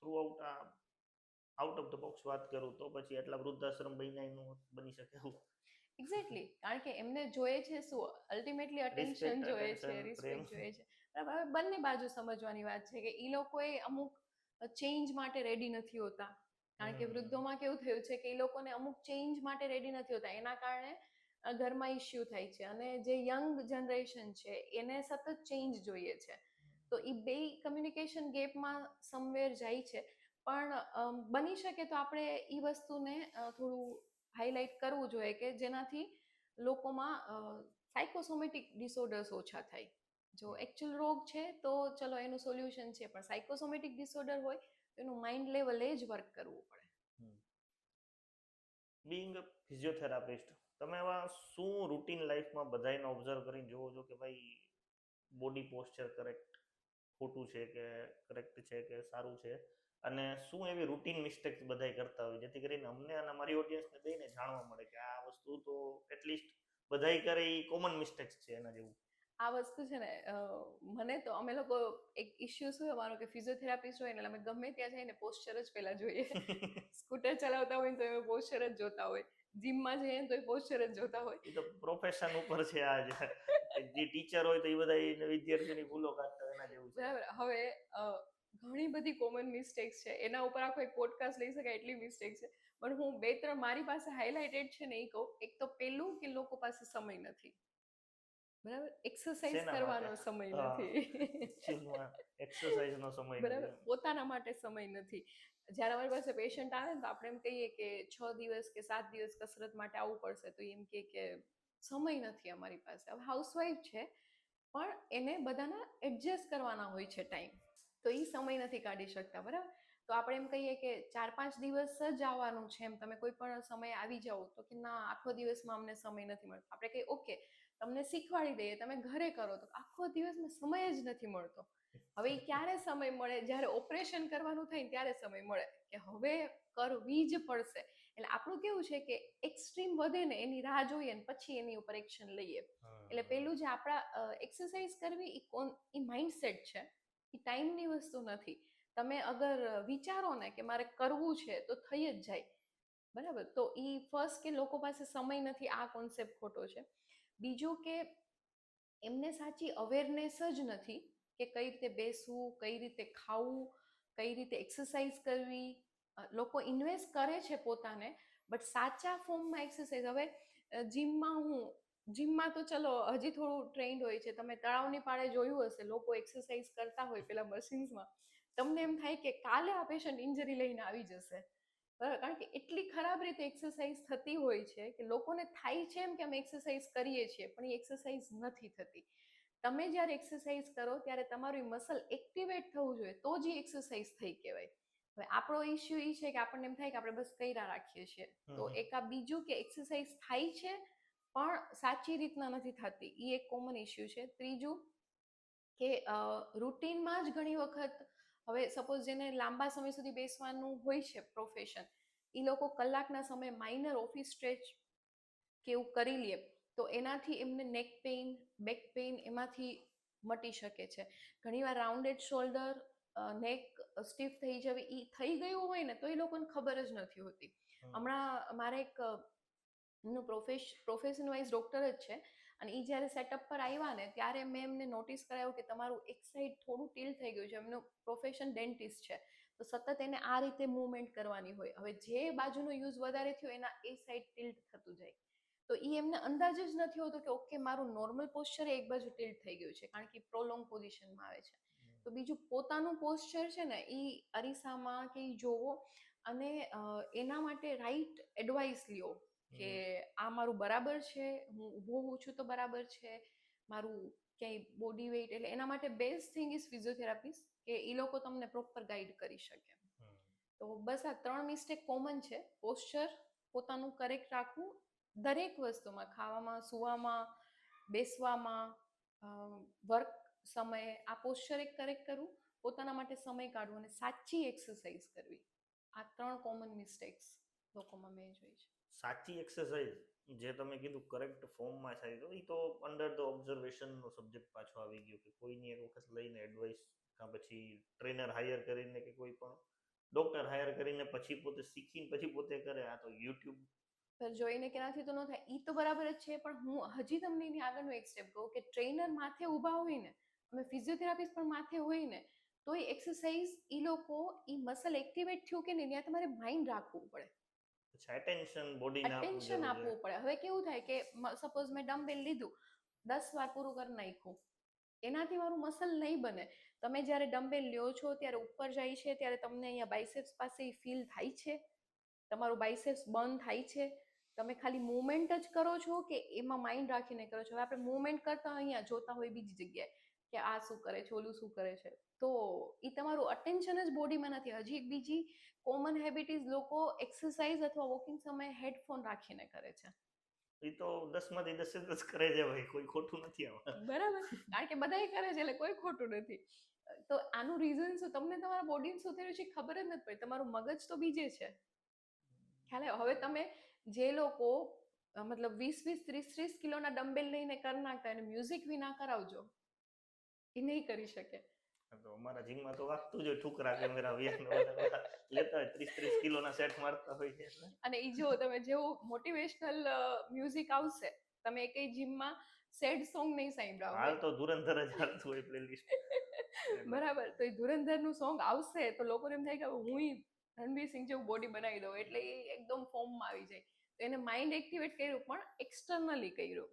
થ્રુ આઉટ આ આઉટ ઓફ ધ બોક્સ વાત કરું તો પછી એટલા વૃદ્ધાશ્રમ બન્યા નું બની શકે એવું. એક્ઝેક્ટલી, કારણ કે એમને જોઈએ છે શું, અલ્ટિમેટલી અટેન્શન રિસ્પેક્ટ, જોઈએ છે, અટેન્શન, પ્રેમ. રિસ્પેક્ટ જોઈએ છે. બરાબર, હવે બંને બાજુ સમજવાની વાત છે કે એ લોકોએ અમુક ચેન્જ માટે રેડી નથી હોતા. કારણ કે વૃદ્ધોમાં કેવું થયું છે કે એ લોકોને અમુક ચેન્જ માટે રેડી નથી હોતા, એના કારણે ઘરમાં ઇશ્યુ થાય છે. અને જે યંગ જનરેશન છે એને સતત ચેન્જ જોઈએ છે, તો એ બે કમ્યુનિકેશન ગેપમાં સમવેર જાય છે. પણ બની શકે તો આપણે એ વસ્તુને થોડું હાઇલાઇટ કરવું જોઈએ કે જેનાથી લોકોમાં સાયકોસોમેટિક ડિસઓર્ડર્સ ઓછા થાય. જો એકચ્યુઅલ રોગ છે તો ચલો એનું સોલ્યુશન છે, પણ સાયકોસોમેટિક ડિસઓર્ડર હોય તો એનું માઇન્ડ લેવલે જ વર્ક કરવું પડે. બિંગ ફિઝિયોથેરાપિસ્ટ, તમે એવા શું રૂટીન લાઈફમાં બધાને ઓબ્ઝર્વ કરીને જોવો છો કે ભાઈ બોડી પોસ્ચર કરેક્ટ ખોટું છે કે કરેક્ટ છે કે સારું છે, અને શું એવી રૂટીન મિસ્ટેક્સ બધાય કરતા હોય જેથી કરીને અમને અને અમારી ઓડિયન્સને બેને જાણવા મળે કે આ વસ્તુ તો એટલીસ્ટ બધાય કરે એ કોમન મિસ્ટેક્સ છે એના જેવું. આ વસ્તુ છે ને મને તો અમે લોકો એક ઇશ્યુ શું અમારો કે ફિઝિયોથેરાપિસ્ટ હોય ને અમે ગમે ત્યાં જઈને પોસ્ચર જ પહેલા જોઈએ. સ્કૂટર ચલાવતા હોય તો એ પોસ્ચર જ જોતા હોય, જીમમાં જઈએ તો એ પોસ્ચર જ જોતા હોય. એ તો પ્રોફેશન ઉપર છે. આ જે ટીચર હોય તો એ બધા વિદ્યાર્થીઓની ભૂલો કાઢતા હોય એના જેવું છે. બરાબર. હવે ઘણી બધી કોમન મિસ્ટેક્સ છે, એના ઉપર આખો એક પોડકાસ્ટ લઈ શકાય એટલી મિસ્ટેક છે, પણ હું બે ત્રણ મારી પાસે હાઇલાઇટેડ છે ને એ કહું. એક તો પેલું કે લોકો પાસે સમય નથી. બરાબર, એક્સરસાઇઝ શેના માટે? કરવાનો સમય નથી. એક્સરસાઇઝનો સમય બરાબર, નથી. પોતાના માટે સમય નથી. જ્યારે અમારી પાસે પેશન્ટ આવે ને તો આપણે એમ કહીએ કે 6 દિવસ કે 7 દિવસ કસરત માટે આવવું પડશે, તો એમ કે સમય નથી અમારી પાસે. હવે હાઉસવાઈફ છે પણ એને બધાના એડજસ્ટ કરવાના હોય છે ટાઈમ, તો એ સમય નથી કાઢી શકતા. બરાબર, તો આપણે એમ કહીએ કે 4-5 દિવસ જ આવવાનું છે, એમ તમે કોઈ પણ સમય આવી જાઓ, તો કે ના આખો દિવસમાં અમને સમય નથી મળતો. આપણે કહીએ ઓકે તમને શીખવાડી દઈએ, તમે ઘરે કરો, તો આખો દિવસમાં સમય જ નથી મળતો. હવે એ ક્યારે સમય મળે? જ્યારે ઓપરેશન કરવાનું થાય ત્યારે સમય મળે કે હવે કરવી જ પડશે. એટલે આપણું કેવું છે કે એક્સ્ટ્રીમ વધે ને એની રાહ જોઈએ ને પછી એની ઉપર એક્શન લઈએ. એટલે પેલું જે આપણા એક્સરસાઇઝ કરવી એ માઇન્ડસેટ છે, એ ટાઈમની વસ્તુ નથી. તમે અગર વિચારો ને કે મારે કરવું છે તો થઈ જ જાય. બરાબર, તો એ ફર્સ્ટ કે લોકો પાસે સમય નથી, આ કોન્સેપ્ટ ખોટો છે. બીજું કે એમને સાચી અવેરનેસ જ નથી કે કઈ રીતે બેસવું, કઈ રીતે ખાવું, કઈ રીતે એક્સરસાઇઝ કરવી. લોકો ઇન્વેસ્ટ કરે છે પોતાને, બટ સાચા ફોર્મમાં એક્સરસાઇઝ. હવે જીમમાં તો ચલો હજી થોડું ટ્રેન્ડ હોય છે. તમે તળાવની પાળે જોયું હશે, લોકો એક્સરસાઇઝ કરતા હોય પેલા મશીન્સમાં. તમને એમ થાય કે કાલે આ પેશન્ટ ઇન્જરી લઈને આવી જશે. બરાબર, કારણ કે એટલી ખરાબ રીતે એક્સરસાઇઝ થતી હોય છે કે લોકોને થાય છે એમ કે અમે એક્સરસાઇઝ કરીએ છીએ, પણ એ એક્સરસાઇઝ નથી થતી. તમે જ્યારે એક્સરસાઇઝ કરો ત્યારે તમારું મસલ એક્ટિવેટ થવું જોઈએ, તો જ એક્સરસાઇઝ થઈ કહેવાય. હવે આપણો ઇશ્યુ એ છે કે આપણને એમ થાય કે આપણે બસ કર્યા રાખીએ છીએ. તો એક આ બીજું કે એક્સરસાઇઝ થાય છે પણ સાચી રીતના નથી થતી, એ એક કોમન ઇશ્યુ છે. ત્રીજું કે રૂટીનમાં જ ઘણી વખત, હવે સપોઝ જેને લાંબા સમય સુધી બેસવાનું હોય છે પ્રોફેશન, એ લોકો કલાકના સમય માઇનર ઓફિસ સ્ટ્રેચ કે એવું કરી લે તો એનાથી એમને નેક પેઇન, બેક પેઇન એમાંથી મટી શકે છે. ઘણીવાર રાઉન્ડેડ શોલ્ડર, નેક સ્ટીફ થઈ જવી, એ થઈ ગયું હોય ને તો એ લોકોને ખબર જ નથી હોતી. હમણાં મારે એક એમનું પ્રોફેશન વાઇઝ ડૉક્ટર જ છે, અને એ જ્યારે સેટઅપ પર આવ્યા ને ત્યારે મેં એમને નોટિસ કરાવ્યું કે તમારું એક સાઈડ થોડું ટીલ થઈ ગયું છે. એમનું પ્રોફેશન ડેન્ટિસ્ટ છે, તો તો સતત એને આ રીતે મૂવમેન્ટ કરવાની હોય. હવે જે બાજુનો યુઝ વધારે થયો એના એ સાઈડ ટિલ્ટ થતું જાય. તો એ એમને અંદાજ જ નથી હોતો કે ઓકે મારું નોર્મલ પોસ્ચર એક બાજુ ટિલ્ટ થઈ ગયું છે, કારણ કે પ્રોલોંગ પોઝિશનમાં આવે છે. તો બીજું પોતાનું પોસ્ચર છે ને એ અરીસામાં કે ઈ જોવો અને એના માટે રાઈટ એડવાઇસ લ્યો કે આ મારું બરાબર છે, હું ઊભો હોઉં છું તો બરાબર છે, મારું ક્યાંય બોડી વેઇટ, એટલે એના માટે બેસ્ટ થિંગ ઇઝ ફિઝિયોથેરાપિસ્ટ, કે એ લોકો તમને પ્રોપર ગાઈડ કરી શકે. તો બસ આ 3 મિસ્ટેક કોમન છે. પોસ્ચર પોતાનું કરેક્ટ રાખવું દરેક વસ્તુમાં, ખાવામાં, સૂવામાં, બેસવામાં, વર્ક સમયે આ પોસ્ચર એક કરેક્ટ કરવું, પોતાના માટે સમય કાઢવો અને સાચી એક્સરસાઇઝ કરવી. આ 3 કોમન મિસ્ટેક્સ લોકોમાં મેં જોઈ છે. સાચી એક્સરસાઇઝ જે તમે કીધું કરેક્ટ ફોર્મમાં થાય તો એ તો અંડર ધ ઓબ્ઝર્વેશનનો સબ્જેક્ટ પાછો આવી ગયો, કે કોઈની એક વખત લઈને એડવાઇસ, કાં પછી ટ્રેનર હાયર કરીને કે કોઈ પણ ડોક્ટર હાયર કરીને પછી પોતે શીખીને પછી પોતે કરે. આ તો યુટ્યુબ પર જોઈને કે નાથી તો ન થાય, એ તો બરાબર જ છે, પણ હું હજી તમને એની આગળનું એક સ્ટેપ કહું કે ટ્રેનર માથે ઊભા હોય ને, અમે ફિઝિયોથેરાપિસ્ટ પણ માથે હોય ને, તો એ એક્સરસાઇઝ એ લોકો એ મસલ એક્ટિવેટ થયું કે નહીં ત્યાં તમારે માઇન્ડ રાખવું પડે, એટેન્શન બોડીને આપવું અટેન્શન જરૂરી આપવું પડે. હવે કેવું થાય કે સપોઝ મેં ડમ્બેલ લીધું, 10 વાર પૂરું કરી નાખ્યું, એનાથી મારું મસલ નહીં બને. તમે જ્યારે ડમ્બેલ લ્યો છો ત્યારે ઉપર જાય છે ત્યારે તમને અહીંયા બાઇસેપ્સ પાસે ફીલ થાય છે, તમારું બાઇસેપ્સ બંધ થાય છે, તમે ખાલી મૂવમેન્ટ જ કરો છો કે એમાં માઇન્ડ રાખીને કરો છો. હવે આપણે મૂવમેન્ટ કરતા અહીંયા જોતા હોય બીજી જગ્યાએ કે આ શું કરે છે, ઓલું શું કરે છે, તો એ તમારું અટેન્શન જ બોડીમાં નથી. હજી એક બીજી કોમન હેબિટ ઇઝ લોકો એક્સરસાઇઝ અથવા વોકિંગ સમયે હેડફોન રાખીને કરે છે. એ તો 10માંથી 10 જ કરે છે ભાઈ, કોઈ ખોટું નથી આમાં. બરાબર, કારણ કે બધાય કરે છે એટલે કોઈ ખોટું નથી. તો આનું રીઝન શું, તમને તમારા બોડીને શું થયું છે ખબર જ નથી પડી, તમારું મગજ તો બીજે છે. ખ્યાલ આવ્યો? હવે તમે જે લોકો મતલબ 20-30 કિલોના ડમ્બેલ લઈને કરી નાખતા એને મ્યુઝિક વિના કરાવજો, એ નહીં કરી શકે. તો અમારા જીમમાં તો વાગતું જ હોય ઠુકરા કે મેરા વીર લેતા હોય 30 કિલોના સેટ મારતા હોય છે એટલે. અને ઈ જો તમે જેવું મોટિવેશનલ મ્યુઝિક આવશે, તમે એકય જીમમાં સેડ સોંગ નહીં સાંભળાવો. હાલ તો ધુરંધર જ હાલતું હોય પ્લેલિસ્ટ. બરાબર, તો એ ધુરંધરનું સોંગ આવશે તો લોકોને એમ થાય કે હું રણવીર સિંહ જેવું બોડી બનાવી દઉં, એટલે એ એકદમ ફોર્મમાં આવી જાય. તો એને માઇન્ડ એક્ટિવેટ કર્યું પણ એક્સટર્નલી કર્યું.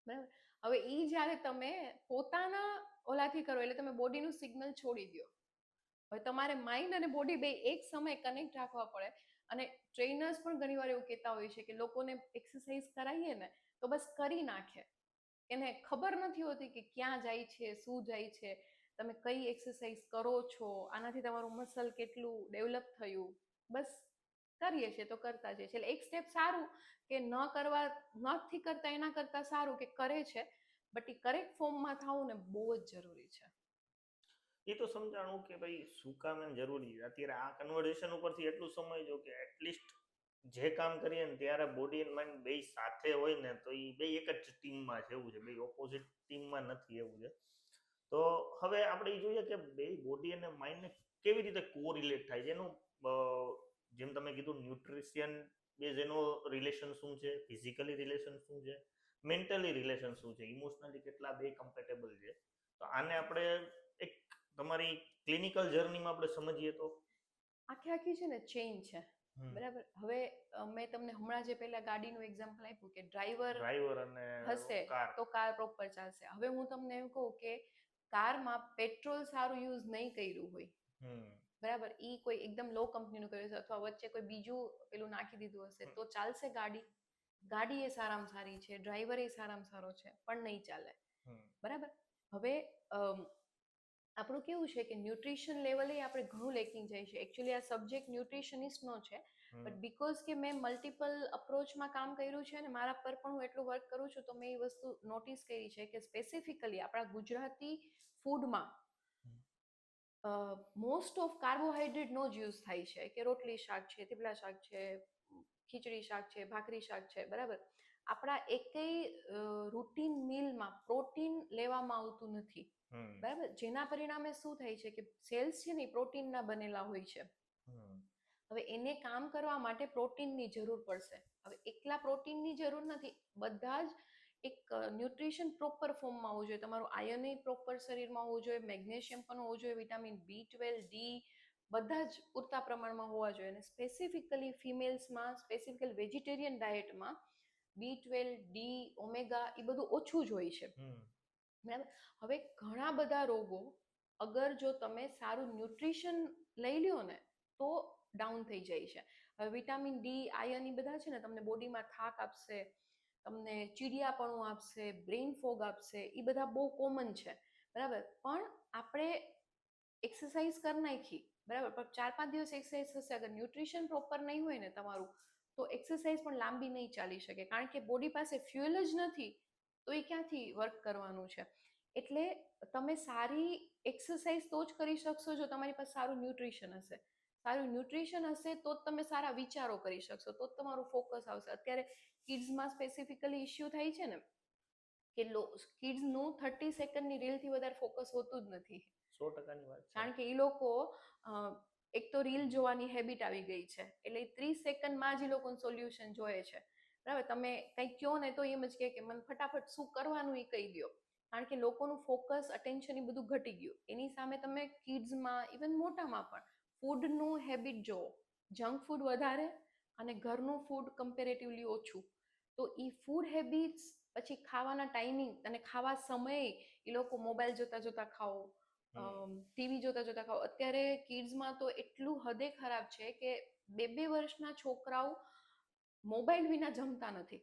બરાબર. હવે એ જ્યારે તમે પોતાના ઓલાથી કરો એટલે તમે બોડીનું સિગ્નલ છોડી દો. હવે તમારે માઇન્ડ અને બોડી બે એક સમયે કનેક્ટ રાખવા પડે. અને ટ્રેનર્સ પણ ઘણીવાર એવું કહેતા હોય છે કે લોકોને એક્સરસાઇઝ કરાવીએ ને તો બસ કરી નાખે, એને ખબર નથી હોતી કે ક્યાં જાય છે, શું જાય છે, તમે કઈ એક્સરસાઇઝ કરો છો, આનાથી તમારું મસલ કેટલું ડેવલપ થયું, બસ કરીએ છીએ તો કરતા જઈએ છીએ. એટલે એક સ્ટેપ સારું કે ન કરવા, નથી કરતા એના કરતાં સારું કે કરે છે, બટ એ કરેક્ટ ફોર્મમાં થવું ને બહુ જ જરૂરી છે. એ તો સમજાણું કે ભાઈ શું કામ એમ જરૂરી છે. અત્યારે આ કન્વર્ઝેશન ઉપરથી એટલું સમજજો કે એટલીસ્ટ જે કામ કરીએ ને ત્યારે બોડી એન્ડ માઇન્ડ બે સાથે હોય ને તો એ બે એક જ ટીમમાં છે, એવું છે, બે ઓપોઝિટ ટીમમાં નથી, એવું છે. તો હવે આપણે એ જોઈએ કે બે બોડી અને માઇન્ડને કેવી રીતે કોરિલેટ થાય છે. એનું જેમ તમે કીધું ન્યુટ્રિશિયન બેઝ એનો રિલેશન શું છે, ફિઝિકલી રિલેશન શું છે, મેન્ટલી રિલેશન શું છે, ઇમોશનલી કેટલા બે કમ્પેટેબલ છે. તો આને આપણે એક તમારી ક્લિનિકલ જર્નીમાં આપણે સમજીએ તો આખી છે ને ચેઇન છે. બરાબર. હવે મેં તમને હમણાં જે પહેલા ગાડીનું એક્ઝામ્પલ આપ્યું કે ડ્રાઈવર અને હશે તો કાર પ્રોપર ચાલશે. હવે હું તમને એમ કહું કે કારમાં પેટ્રોલ સારું યુઝ નહીં કર્યું હોય, બરાબર, ઈ કોઈ એકદમ લો કંપનીનું કર્યું છે અથવા વચ્ચે કોઈ બીજું પેલું નાખી દીધું હશે તો ચાલશે ગાડી? ગાડી એ સારામાં સારી છે, ડ્રાઈવર એ સારામાં સારો છે, પણ નહીં ચાલે. બરાબર. હવે આપણું કેવું છે કે ન્યુટ્રિશન લેવલે આપણે ઘણું લેકિંગ જાય છે. એકચ્યુઅલી આ સબ્જેક્ટ ન્યુટ્રિશનિસ્ટનો છે, બટ બીકોઝ કે મેં મલ્ટિપલ અપ્રોચમાં કામ કર્યું છે અને મારા પર પણ હું એટલું વર્ક કરું છું તો મેં એ વસ્તુ નોટિસ કરી છે કે સ્પેસિફિકલી આપણા ગુજરાતી ફૂડમાં મોસ્ટ ઓફ કાર્બોહાઈડ્રેટનો જ યુઝ થાય છે, કે રોટલી શાક છે, થેપલા શાક છે, ખીચડી શાક છે, ભાખરી શાક છે, બરાબર. આપણા એકેય રૂટીન મીલમાં પ્રોટીન લેવામાં આવતું નથી, બરાબર. જેના પરિણામે શું થાય છે કે સેલ્સ છે ને એ પ્રોટીનના બનેલા હોય છે. હવે એને કામ કરવા માટે પ્રોટીનની જરૂર પડશે. હવે એકલા પ્રોટીનની જરૂર નથી, બધા જ એક ન્યુટ્રિશન પ્રોપર ફોર્મમાં હોવું જોઈએ. તમારું આયર્ન પ્રોપર શરીરમાં હોવું જોઈએ, મેગ્નેશિયમ પણ હોવું જોઈએ, વિટામિન B12, D, બધા જ પૂરતા પ્રમાણમાં હોવા જોઈએ. અને સ્પેસિફિકલી ફિમેલ્સમાં, સ્પેસિફિકલી વેજીટેરિયન ડાયટમાં B12, ડી, ઓમેગા એ બધું ઓછું જ હોય છે. બરાબર. હવે ઘણા બધા રોગો અગર જો તમે સારું ન્યુટ્રિશન લઈ લ્યો ને તો ડાઉન થઈ જાય છે. હવે વિટામિન ડી, આયર્ન એ બધા છે ને તમને બોડીમાં થાક આપશે, તમને ચીડિયાપણું આપશે, બ્રેઇન ફોગ આપશે, એ બધા બહુ કોમન છે. બરાબર. પણ આપણે એક્સરસાઇઝ કરી નાખી, બરાબર, પણ 4-5 દિવસ એક્સરસાઇઝ થશે, અગર ન્યુટ્રિશન પ્રોપર નહીં હોય ને તમારું, તો એક્સરસાઇઝ પણ લાંબી નહીં ચાલી શકે, કારણ કે બોડી પાસે ફ્યુઅલ જ નથી તો એ ક્યાંથી વર્ક કરવાનું છે. એટલે તમે સારી એક્સરસાઇઝ તો જ કરી શકશો જો તમારી પાસે સારું ન્યુટ્રિશન હશે. સારું ન્યુટ્રિશન હશે તો જ તમે સારા વિચારો કરી શકશો, તો જ તમારું ફોકસ આવશે. અત્યારે કિડ્સમાં સ્પેસિફિકલી ઇશ્યુ થાય છે ને કે કિડ્સનું 30 સેકન્ડની રીલથી વધારે ફોકસ હોતું જ નથી. 100%ની વાત છે. કારણ કે એ લોકો એક તો રીલ જોવાની હેબિટ આવી ગઈ છે, એટલે 30 સેકન્ડમાં જ એ લોકોનું સોલ્યુશન જોઈએ છે. બરાબર. તમે કંઈક કહો ને તો એમ જ કે મને ફટાફટ શું કરવાનું એ કહી દો, કારણ કે લોકોનું ફોકસ, અટેન્શન એ બધું ઘટી ગયું. એની સામે તમે કિડ્સમાં, ઇવન મોટામાં પણ ફૂડનું હેબિટ જુઓ. જંક ફૂડ વધારે અને ઘરનું ફૂડ કમ્પેરેટિવલી ઓછું. તો એ ફૂડ હેબિટ્સ, પછી ખાવાના ટાઈમિંગ અને ખાવા સમયે એ લોકો મોબાઈલ જોતા જોતા ખાઓ, ટીવી જોતા જોતા ખાઓ. અત્યારે કિડ્સમાં તો એટલું હદે ખરાબ છે કે 2-2 વર્ષના છોકરાઓ મોબાઈલ વિના જમતા નથી,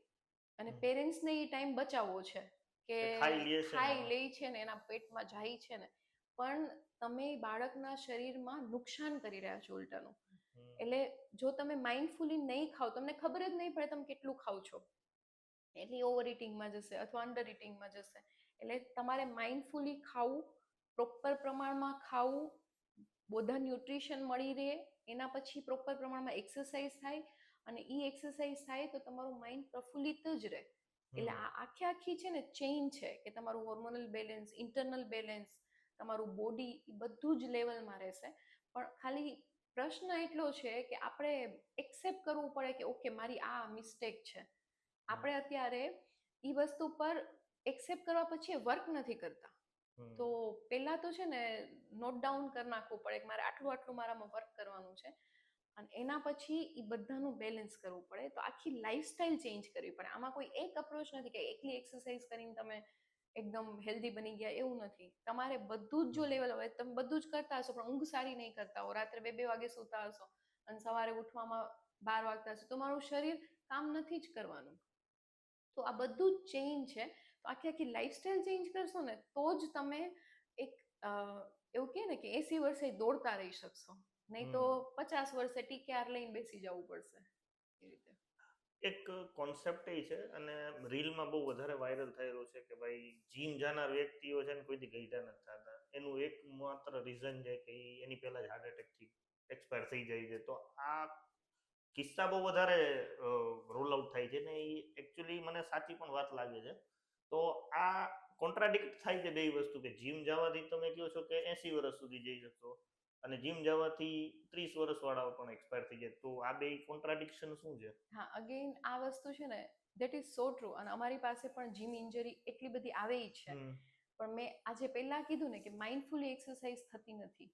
અને પેરેન્ટ્સને એ ટાઈમ બચાવવો છે કે ખાઈ લે છે ને એના પેટમાં જાય છે ને, પણ તમે બાળકના શરીરમાં નુકસાન કરી રહ્યા છો ઉલટાનું. એટલે જો તમે માઇન્ડફુલી નહીં ખાઓ, તમને ખબર જ નહીં પડે તમે કેટલું ખાઓ છો, એટલે ઓવર ઇટિંગમાં જશે અથવા અંડર ઇટિંગમાં જશે. એટલે તમારે માઇન્ડફુલી ખાવું, પ્રોપર પ્રમાણમાં ખાવું, બધા ન્યુટ્રિશન મળી રહે, એના પછી પ્રોપર પ્રમાણમાં એક્સરસાઇઝ થાય, અને એ એક્સરસાઇઝ થાય તો તમારું માઇન્ડ પ્રફુલ્લિત જ રહે. એટલે આ આખી છે ને ચેઇન છે કે તમારું હોર્મોનલ બેલેન્સ, ઇન્ટરનલ બેલેન્સ, તમારું બોડી એ બધું જ લેવલમાં રહેશે. પણ ખાલી પ્રશ્ન એટલો છે કે આપણે એક્સેપ્ટ કરવું પડે કે ઓકે મારી આ મિસ્ટેક છે. આપણે અત્યારે એ વસ્તુ પર એક્સેપ્ટ કરવા પછી વર્ક નથી કરતા. તો પહેલા તો છે ને નોટ ડાઉન કરી નાખવું પડે કે મારે આટલું આટલું મારામાં વર્ક કરવાનું છે, અને એના પછી એ બધાનું બેલેન્સ કરવું પડે. તો આખી લાઈફસ્ટાઈલ ચેન્જ કરવી પડે. આમાં કોઈ એક અપ્રોચ નથી કે એકલી એક્સરસાઇઝ કરીને તમે એકદમ હેલ્ધી બની ગયા, એવું નથી. તમારે બધું જ જો લેવલ હોય, તમે બધું જ કરતા હશો પણ ઊંઘ સારી નહીં કરતા હો, રાત્રે 2-2 વાગે સૂતા હશો અને સવારે ઉઠવામાં 12 વાગતા હશે, તો તમારું શરીર કામ નથી જ કરવાનું. તો આ બધું જ ચેન્જ છે. તો આખી લાઈફસ્ટાઈલ ચેન્જ કરશો ને તો જ તમે એક એવું કહે ને કે 80 વર્ષે દોડતા રહી શકશો, નહીં તો 50 વર્ષે ટીકેઆર લઈને બેસી જવું પડશે. એ રીતે એક કોન્સેપ્ટ એ છે, અને રીલમાં બહુ વધારે વાયરલ થયેલો છે કે ભાઈ જીમ જાનાર વ્યક્તિઓ છે ને કોઈથી ગઈઢા નથી થતા. એનું એક માત્ર રીઝન છે કે એની પહેલા જ હાર્ટ એટેકથી એક્સપાયર થઈ જાય છે. તો આ કિસ્સા બહુ વધારે રોલ આઉટ થાય છે ને એ એકચ્યુઅલી મને સાચી પણ વાત લાગે છે. તો આ કોન્ટ્રાડિક્ટ થાય છે બે વસ્તુ, કે જીમ જવાથી તમે કહો છો કે 80 વર્ષ સુધી જઈ શકશો, અને જીમ જવાથી 30 વર્ષવાળાઓ પણ એક્સપાયર થઈ જાય. તો આ બે કોન્ટ્રાડિક્શન શું છે? હા, અગેન આ વસ્તુ છે ને ધેટ ઇઝ સો ટ્રુ. અને અમારી પાસે પણ જીમ ઇન્જરી એટલી બધી આવે જ છે. પણ મેં આજે પહેલા કીધું ને કે માઇન્ડફુલી એક્સરસાઇઝ થતી નથી.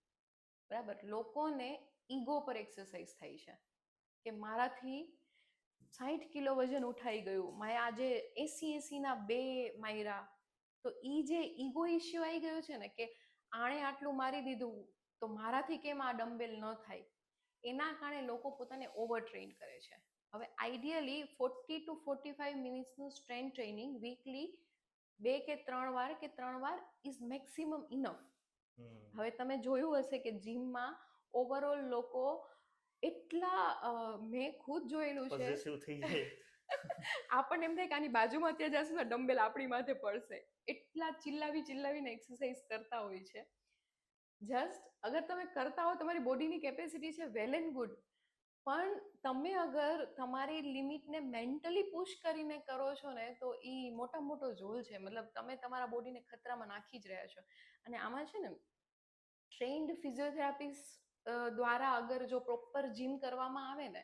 બરાબર. લોકોને ઈગો પર એક્સરસાઇઝ થાય છે કે મારાથી 60 કિલો વજન ઉઠાઈ ગયું, મેં આજે 80-80ના 2 માર્યા. તો એ જે ઈગો ઇશ્યુ આવી ગયો છે ને કે આણે આટલું મારી દીધું તો મારાથી કેમ આ ડમ્બેલ ન થાય, એના કારણે લોકો પોતાને ઓવર ટ્રેન કરે છે. હવે આઈડિયલી 40 to 45 મિનિટ્સનું સ્ટ્રેન્થ ટ્રેનિંગ વીકલી 2 કે 3 વાર ઇઝ મેક્સિમમ ઇનફ. હવે તમે જોયું હશે કે જીમમાં ઓવરઓલ લોકો એટલા, મેં ખુદ જોયેલું છે, આપણને એમ થાય કે આની બાજુમાં ત્યાં જશું ને ડમ્બેલ આપણી માથે પડશે, એટલા ચિલ્લાવીને એક્સરસાઇઝ કરતા હોય છે. જસ્ટ અગર તમે કરતા હો, તમારી બોડીની કેપેસિટી છે, વેલ એન્ડ ગુડ, પણ તમે અગર તમારી લિમિટને મેન્ટલી પુશ કરીને કરો છો ને તો એ મોટો ઝોલ છે. મતલબ તમે તમારા બોડીને ખતરામાં નાખી જ રહ્યા છો. અને આમાં છે ને ટ્રેન્ડ ફિઝિયોથેરાપિસ્ટ દ્વારા અગર જો પ્રોપર જીમ કરવામાં આવે ને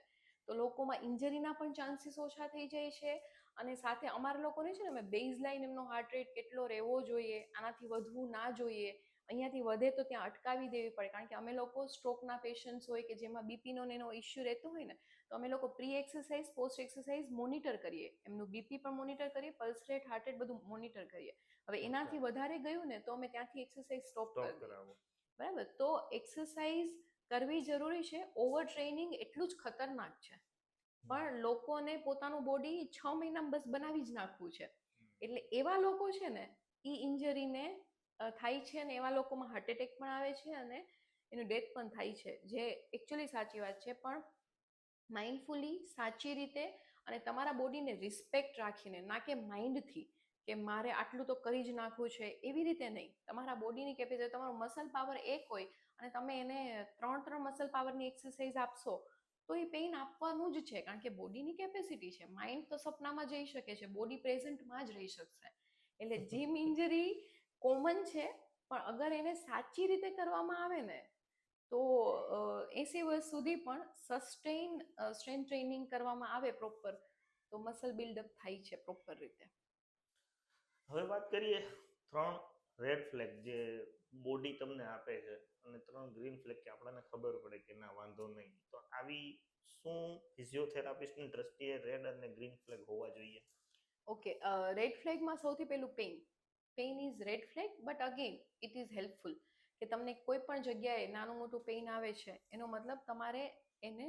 તો લોકોમાં ઇન્જરીના પણ ચાન્સીસ ઓછા થઈ જાય છે. અને સાથે અમારા લોકોને છે ને બેઝ લાઇન એમનો હાર્ટ રેટ કેટલો રહેવો જોઈએ, આનાથી વધવું ના જોઈએ, અહીંયાથી વધે તો ત્યાં અટકાવી દેવી પડે, કારણ કે અમે લોકો સ્ટ્રોકના પેશન્ટ્સ હોય કે જેમાં બીપીનો એનો ઇસ્યુ રહેતો હોય ને, તો અમે લોકો pre exercise post exercise monitor કરીએ, એમનું બીપી પણ મોનિટર કરીએ, પલ્સ રેટ હાર્ટ રેટ બધું મોનિટર કરીએ. હવે એનાથી વધારે ગયું ને તો અમે ત્યાંથી એક્સરસાઇઝ સ્ટોપ કરી દઈએ. કરાવો. બરાબર, તો એક્સરસાઇઝ કરવી જરૂરી છે, ઓવર ટ્રેનિંગ એટલું જ ખતરનાક છે. પણ લોકોને પોતાનું બોડી 6 મહિનામાં બસ બનાવી જ નાખવું છે, એટલે એવા લોકો છે ને એ ઇન્જરીને થાય છે, અને એવા લોકોમાં હાર્ટ એટેક પણ આવે છે અને એનું ડેથ પણ થાય છે, જે એકચ્યુઅલી સાચી વાત છે. પણ માઇન્ડફુલી, સાચી રીતે અને તમારા બોડીને રિસ્પેક્ટ રાખીને, ના કે માઇન્ડથી કે મારે આટલું તો કરી જ નાખવું છે એવી રીતે નહીં. તમારા બોડીની કેપેસિટી, તમારો મસલ પાવર એક હોય અને તમે એને 3 મસલ પાવરની એક્સરસાઇઝ આપશો તો એ પેઇન આપવાનું જ છે, કારણ કે બોડીની કેપેસિટી છે. માઇન્ડ તો સપનામાં જઈ શકે છે, બોડી પ્રેઝન્ટમાં જ રહી શકશે. એટલે જીમ ઇન્જરી કોમન છે, પણ અગર એને સાચી રીતે કરવામાં આવે ને તો 80 વર્ષ સુધી પણ સસ્ટેઇન સ્ટ્રેન્થ ટ્રેનિંગ કરવામાં આવે પ્રોપર, તો મસલ બિલ્ડઅપ થાય છે પ્રોપર રીતે. હવે વાત કરીએ 3 રેડ ફ્લેગ જે બોડી તમને આપે છે અને 3 ગ્રીન ફ્લેગ કે આપણને ખબર પડે કે ના વાંધો નહીં. તો આવી શું ફિઝિયોથેરાપિસ્ટની દ્રષ્ટિએ રેડ અને ગ્રીન ફ્લેગ હોવા જોઈએ? ઓકે, રેડ ફ્લેગમાં સૌથી પહેલું pain is red flag, but again it is helpful કે તમને કોઈ પણ જગ્યાએ નાનું મોટું પેઇન આવે છે એનો મતલબ તમારે એને